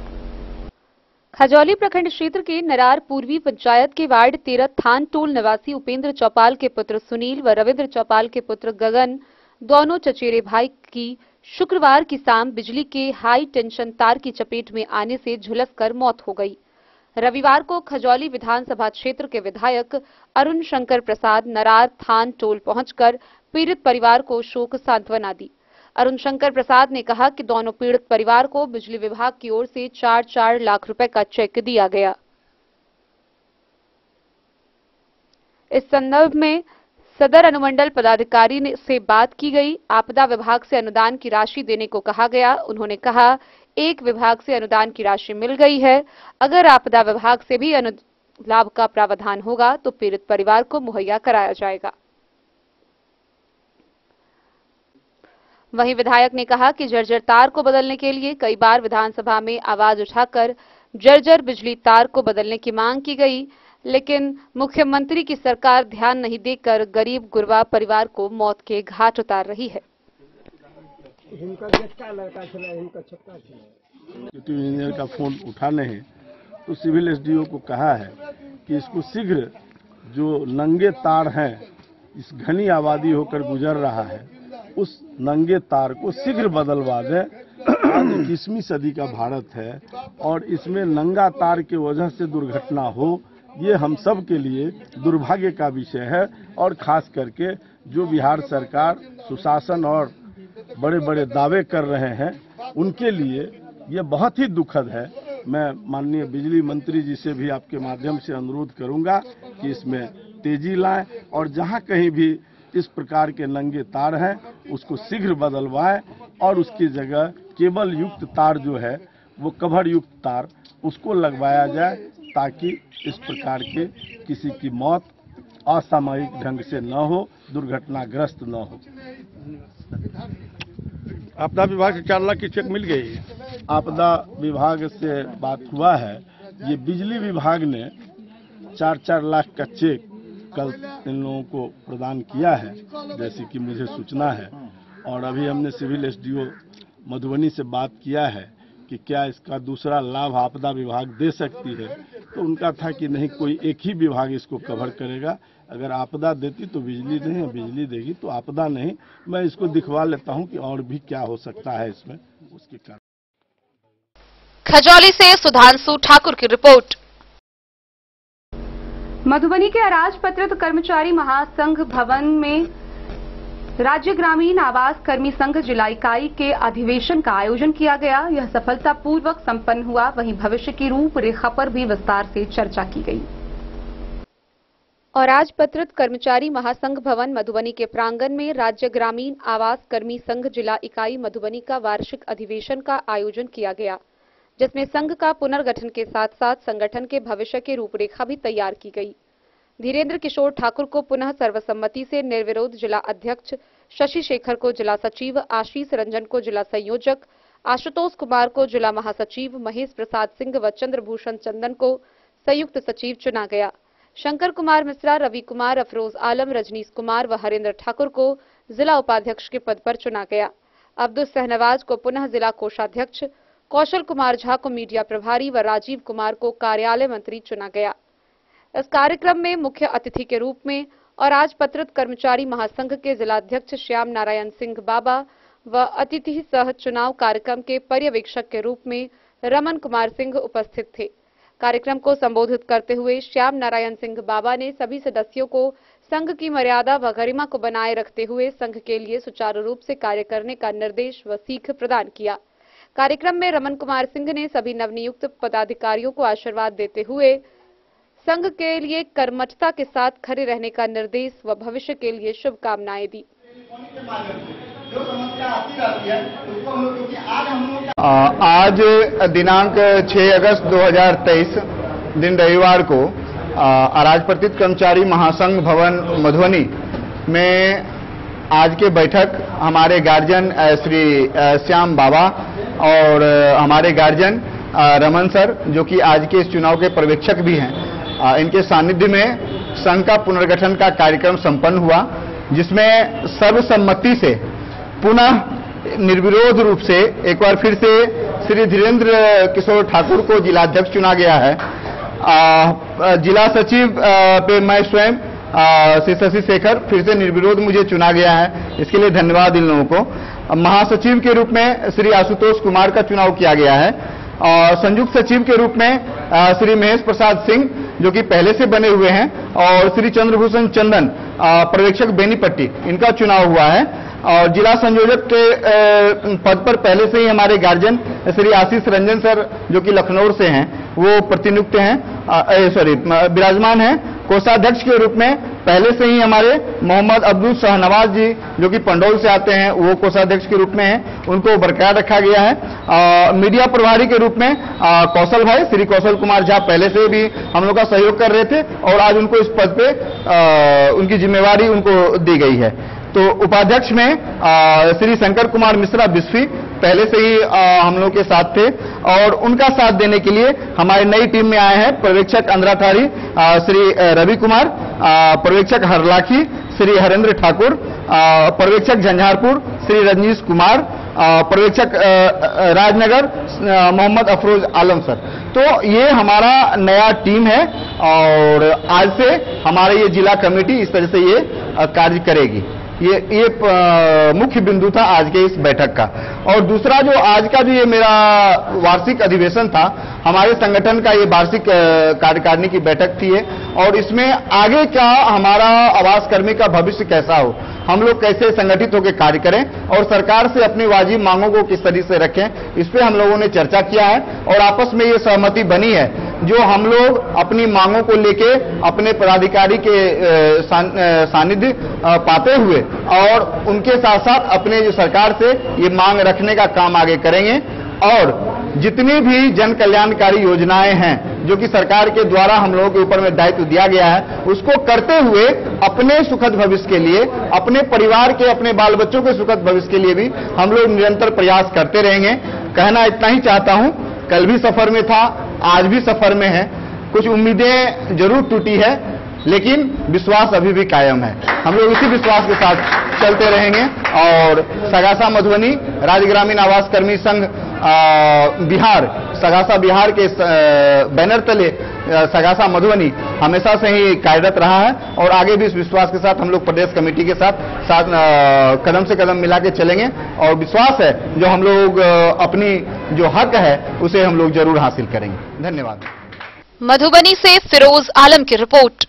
खजौली प्रखंड क्षेत्र के नरार पूर्वी पंचायत के वार्ड 13 थान टोल निवासी उपेंद्र चौपाल के पुत्र सुनील व रविंद्र चौपाल के पुत्र गगन, दोनों चचेरे भाई की शुक्रवार की शाम बिजली के हाई टेंशन तार की चपेट में आने से झुलसकर मौत हो गई। रविवार को खजौली विधानसभा क्षेत्र के विधायक अरुण शंकर प्रसाद नरार थान टोल पहुंचकर पीड़ित परिवार को शोक सांत्वना दी। अरुण शंकर प्रसाद ने कहा कि दोनों पीड़ित परिवार को बिजली विभाग की ओर से 4-4 लाख रुपए का चेक दिया गया। इस संदर्भ में सदर अनुमंडल पदाधिकारी से बात की गई। आपदा विभाग से अनुदान की राशि देने को कहा गया। उन्होंने कहा, एक विभाग से अनुदान की राशि मिल गई है, अगर आपदा विभाग से भी लाभ का प्रावधान होगा तो पीड़ित परिवार को मुहैया कराया जाएगा। वहीं विधायक ने कहा कि जर्जर तार को बदलने के लिए कई बार विधानसभा में आवाज उठाकर जर्जर बिजली तार को बदलने की मांग की गई, लेकिन मुख्यमंत्री की सरकार ध्यान नहीं देकर गरीब गुरबा परिवार को मौत के घाट उतार रही है। इंजीनियर का फोन उठाने हैं तो सिविल एसडीओ को कहा है कि इसको शीघ्र जो नंगे तार हैं, इस घनी आबादी होकर गुजर रहा है, उस नंगे तार को शीघ्र बदलवा दें। आज 21वीं सदी का भारत है और इसमें नंगा तार की वजह से दुर्घटना हो, ये हम सब के लिए दुर्भाग्य का विषय है। और खास करके जो बिहार सरकार सुशासन और बड़े बड़े दावे कर रहे हैं, उनके लिए ये बहुत ही दुखद है। मैं माननीय बिजली मंत्री जी से भी आपके माध्यम से अनुरोध करूंगा कि इसमें तेजी लाएं और जहां कहीं भी इस प्रकार के नंगे तार हैं उसको शीघ्र बदलवाएं और उसकी जगह केबल युक्त तार जो है वो कवर युक्त तार उसको लगवाया जाए, ताकि इस प्रकार के किसी की मौत असामयिक ढंग से न हो, दुर्घटनाग्रस्त न हो। आपदा विभाग से 4 लाख की चेक मिल गई। आपदा विभाग से बात हुआ है, ये बिजली विभाग ने 4-4 लाख का चेक कल इन लोगों को प्रदान किया है, जैसे कि मुझे सूचना है। और अभी हमने सिविल एसडीओ मधुबनी से बात किया है कि क्या इसका दूसरा लाभ आपदा विभाग दे सकती है, तो उनका था कि नहीं, कोई एक ही विभाग इसको कवर करेगा। अगर आपदा देती तो बिजली नहीं, बिजली देगी तो आपदा नहीं। मैं इसको दिखवा लेता हूं कि और भी क्या हो सकता है इसमें, उसके कारण। खजौली से सुधांशु ठाकुर की रिपोर्ट। मधुबनी के अराजपत्रित कर्मचारी महासंघ भवन में राज्य ग्रामीण आवास कर्मी संघ जिला इकाई के अधिवेशन का आयोजन किया गया। यह सफलतापूर्वक संपन्न हुआ। वहीं भविष्य की रूपरेखा पर भी विस्तार से चर्चा की गई। और राजपत्रित कर्मचारी महासंघ भवन मधुबनी के प्रांगण में राज्य ग्रामीण आवास कर्मी संघ जिला इकाई मधुबनी का वार्षिक अधिवेशन का आयोजन किया गया, जिसमें संघ का पुनर्गठन के साथ साथ संगठन के भविष्य की रूपरेखा भी तैयार की गई। धीरेन्द्र किशोर ठाकुर को पुनः सर्वसम्मति से निर्विरोध जिला अध्यक्ष, शशि शेखर को जिला सचिव, आशीष रंजन को जिला संयोजक, आशुतोष कुमार को जिला महासचिव, महेश प्रसाद सिंह व चंद्रभूषण चंदन को संयुक्त सचिव चुना गया। शंकर कुमार मिश्रा, रवि कुमार, अफरोज आलम, रजनीश कुमार व हरेंद्र ठाकुर को जिला उपाध्यक्ष के पद पर चुना गया। अब्दुल सहनवाज को पुनः जिला कोषाध्यक्ष, कौशल कुमार झा को मीडिया प्रभारी व राजीव कुमार को कार्यालय मंत्री चुना गया। इस कार्यक्रम में मुख्य अतिथि के रूप में और राजपत्रित कर्मचारी महासंघ के जिलाध्यक्ष श्याम नारायण सिंह बाबा व अतिथि सह चुनाव कार्यक्रम के पर्यवेक्षक के रूप में रमन कुमार सिंह उपस्थित थे। कार्यक्रम को संबोधित करते हुए श्याम नारायण सिंह बाबा ने सभी सदस्यों को संघ की मर्यादा व गरिमा को बनाए रखते हुए संघ के लिए सुचारू रूप से कार्य करने का निर्देश व सीख प्रदान किया। कार्यक्रम में रमन कुमार सिंह ने सभी नवनियुक्त पदाधिकारियों को आशीर्वाद देते हुए संघ के लिए कर्मठता के साथ खड़े रहने का निर्देश व भविष्य के लिए शुभकामनाएं दी। आज दिनांक 6 अगस्त 2023 दिन रविवार को अराजपत्रित कर्मचारी महासंघ भवन मधुबनी में आज के बैठक हमारे गार्जियन श्री श्याम बाबा और हमारे गार्जियन रमन सर, जो कि आज के इस चुनाव के पर्यवेक्षक भी हैं, इनके सानिध्य में संघ का पुनर्गठन का कार्यक्रम संपन्न हुआ, जिसमें सर्वसम्मति से पुनः निर्विरोध रूप से एक बार फिर से श्री धीरेन्द्र किशोर ठाकुर को जिलाध्यक्ष चुना गया है। जिला सचिव पे मैं स्वयं श्री शशि शेखर फिर से निर्विरोध मुझे चुना गया है, इसके लिए धन्यवाद इन लोगों को। महासचिव के रूप में श्री आशुतोष कुमार का चुनाव किया गया है संयुक्त सचिव के रूप में श्री महेश प्रसाद सिंह जो कि पहले से बने हुए हैं, और श्री चंद्रभूषण चंदन पर्यवेक्षक बेनीपट्टी, इनका चुनाव हुआ है। और जिला संयोजक के पद पर पहले से ही हमारे गार्जियन श्री आशीष रंजन सर जो कि लखनऊ से हैं, वो प्रतिनियुक्त हैं, विराजमान हैं। कोषाध्यक्ष के रूप में पहले से ही हमारे मोहम्मद अब्दुल शाहनवाज जी जो कि पंडौल से आते हैं, वो कोषाध्यक्ष के रूप में हैं, उनको बरकरार रखा गया है। मीडिया प्रभारी के रूप में कौशल भाई श्री कौशल कुमार झा पहले से भी हम लोग का सहयोग कर रहे थे, और आज उनको इस पद पे उनकी जिम्मेवारी उनको दी गई है। तो उपाध्यक्ष में श्री शंकर कुमार मिश्रा बिस्फी पहले से ही हम लोग के साथ थे, और उनका साथ देने के लिए हमारी नई टीम में आए हैं पर्यवेक्षक अंद्राठारी श्री रवि कुमार, पर्यवेक्षक हरलाखी श्री हरेंद्र ठाकुर, पर्यवेक्षक झंझारपुर श्री रजनीश कुमार, पर्यवेक्षक राजनगर मोहम्मद अफरोज आलम सर। तो ये हमारा नया टीम है, और आज से हमारे ये जिला कमेटी इस तरह से ये कार्य करेगी। ये मुख्य बिंदु था आज के इस बैठक का। और दूसरा जो आज का जो ये मेरा वार्षिक अधिवेशन था, हमारे संगठन का ये वार्षिक कार्यकारिणी की बैठक थी, और इसमें आगे का हमारा आवास कर्मी का भविष्य कैसा हो, हम लोग कैसे संगठित होकर कार्य करें और सरकार से अपनी वाजिब मांगों को किस तरह से रखें, इस पे हम लोगों ने चर्चा किया है। और आपस में ये सहमति बनी है जो हम लोग अपनी मांगों को लेके अपने पदाधिकारी के सानिध्य पाते हुए और उनके साथ साथ अपने जो सरकार से ये मांग रखने का काम आगे करेंगे। और जितनी भी जन कल्याणकारी योजनाएं हैं जो कि सरकार के द्वारा हम लोगों के ऊपर में दायित्व दिया गया है, उसको करते हुए अपने सुखद भविष्य के लिए, अपने परिवार के, अपने बाल बच्चों के सुखद भविष्य के लिए भी हम लोग निरंतर प्रयास करते रहेंगे। कहना इतना ही चाहता हूं, कल भी सफर में था, आज भी सफर में है, कुछ उम्मीदें जरूर टूटी है, लेकिन विश्वास अभी भी कायम है। हम लोग इसी विश्वास के साथ चलते रहेंगे। और सगासा मधुबनी राज्य ग्रामीण आवास कर्मी संघ बिहार, सगासा बिहार के बैनर तले सगासा मधुबनी हमेशा से ही कार्यरत रहा है, और आगे भी इस विश्वास के साथ हम लोग प्रदेश कमेटी के साथ कदम से कदम मिला के चलेंगे। और विश्वास है जो हम लोग अपनी जो हक है उसे हम लोग जरूर हासिल करेंगे। धन्यवाद। मधुबनी से फिरोज आलम की रिपोर्ट।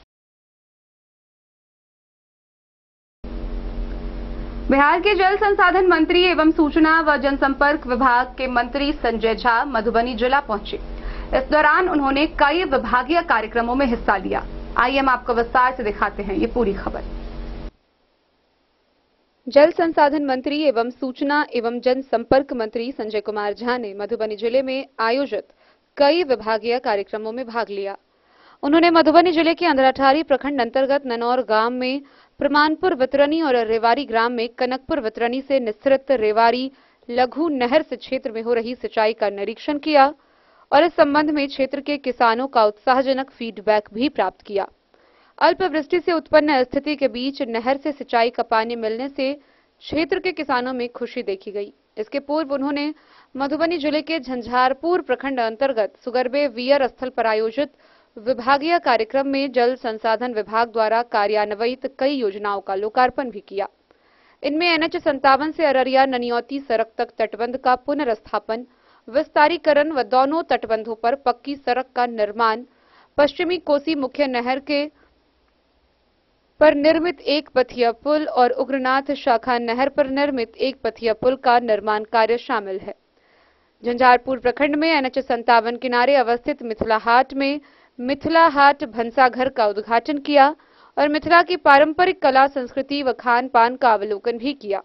बिहार के जल संसाधन मंत्री एवं सूचना व जनसंपर्क विभाग के मंत्री संजय झा मधुबनी जिला पहुंचे। इस दौरान उन्होंने कई विभागीय कार्यक्रमों में हिस्सा लिया। आइए हम आपको विस्तार से दिखाते हैं ये पूरी खबर। जल संसाधन मंत्री एवं सूचना एवं जनसंपर्क मंत्री संजय कुमार झा ने मधुबनी जिले में आयोजित कई विभागीय कार्यक्रमों में भाग लिया। उन्होंने मधुबनी जिले के अंद्राठारी प्रखंड अंतर्गत ननौर गांव में प्रमाणपुर वितरणी और रेवारी ग्राम में कनकपुर वितरणी से निस्सृत रेवारी लघु नहर से क्षेत्र में हो रही सिंचाई का निरीक्षण किया और इस संबंध में क्षेत्र के किसानों का उत्साहजनक फीडबैक भी प्राप्त किया। अल्पवृष्टि से उत्पन्न स्थिति के बीच नहर से सिंचाई का पानी मिलने से क्षेत्र के किसानों में खुशी देखी गई। इसके पूर्व उन्होंने मधुबनी जिले के झंझारपुर प्रखंड अंतर्गत सुगरबे वीर स्थल पर आयोजित विभागीय कार्यक्रम में जल संसाधन विभाग द्वारा कार्यान्वित कई योजनाओं का लोकार्पण भी किया। इनमें NH-57 से अररिया ननियौती सड़क तक तटबंध का पुनर्स्थापन, विस्तारीकरण व दोनों तटबंधों पर पक्की सड़क का निर्माण, पश्चिमी कोसी मुख्य नहर के पर निर्मित एक पथिया पुल और उग्रनाथ शाखा नहर पर निर्मित एक पथिया पुल का निर्माण कार्य शामिल है। झंझारपुर प्रखंड में NH-57 किनारे अवस्थित मिथिला हाट में मिथिला हाट भंसाघर का उद्घाटन किया और मिथिला की पारंपरिक कला संस्कृति व खान पान का अवलोकन भी किया।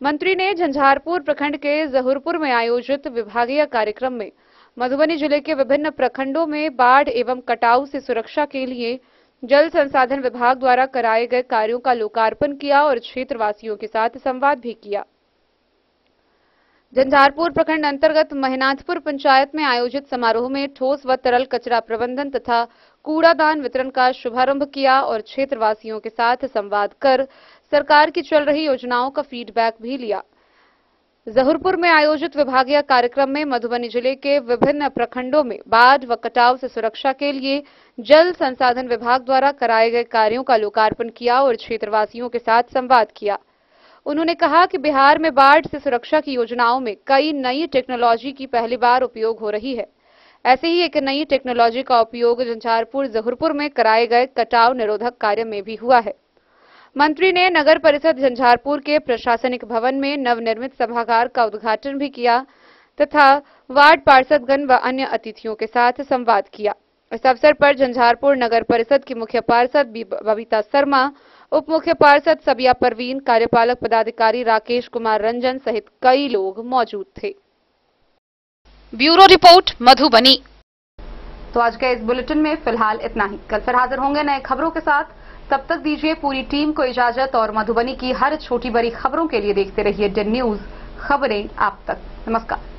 मंत्री ने झंझारपुर प्रखंड के जहूरपुर में आयोजित विभागीय कार्यक्रम में मधुबनी जिले के विभिन्न प्रखंडों में बाढ़ एवं कटाव से सुरक्षा के लिए जल संसाधन विभाग द्वारा कराए गए कार्यों का लोकार्पण किया और क्षेत्रवासियों के साथ संवाद भी किया। झंझारपुर प्रखंड अंतर्गत महिनाथपुर पंचायत में आयोजित समारोह में ठोस व तरल कचरा प्रबंधन तथा कूड़ादान वितरण का शुभारंभ किया और क्षेत्रवासियों के साथ संवाद कर सरकार की चल रही योजनाओं का फीडबैक भी लिया। जहूरपुर में आयोजित विभागीय कार्यक्रम में मधुबनी जिले के विभिन्न प्रखंडों में बाढ़ व कटाव से सुरक्षा के लिए जल संसाधन विभाग द्वारा कराए गए कार्यों का लोकार्पण किया और क्षेत्रवासियों के साथ संवाद किया। उन्होंने कहा कि बिहार में बाढ़ से सुरक्षा की योजनाओं में कई नई टेक्नोलॉजी की पहली बार उपयोग हो रही है। ऐसे ही एक नई टेक्नोलॉजी का उपयोग झंझारपुर जहुरपुर में कराए गए कटाव निरोधक कार्य में भी हुआ है। मंत्री ने नगर परिषद झंझारपुर के प्रशासनिक भवन में नवनिर्मित सभागार का उद्घाटन भी किया तथा वार्ड पार्षदगण व अन्य अतिथियों के साथ संवाद किया। इस अवसर पर झंझारपुर नगर परिषद की मुख्य पार्षद बबीता शर्मा, उप मुख्य पार्षद सबिया परवीन, कार्यपालक पदाधिकारी राकेश कुमार रंजन सहित कई लोग मौजूद थे। Bureau report Madhubani. तो आज के इस बुलेटिन में फिलहाल इतना ही। कल फिर हाजिर होंगे नए खबरों के साथ। तब तक दीजिए पूरी टीम को इजाजत और मधुबनी की हर छोटी बड़ी खबरों के लिए देखते रहिए DEN न्यूज, खबरें आप तक। नमस्कार।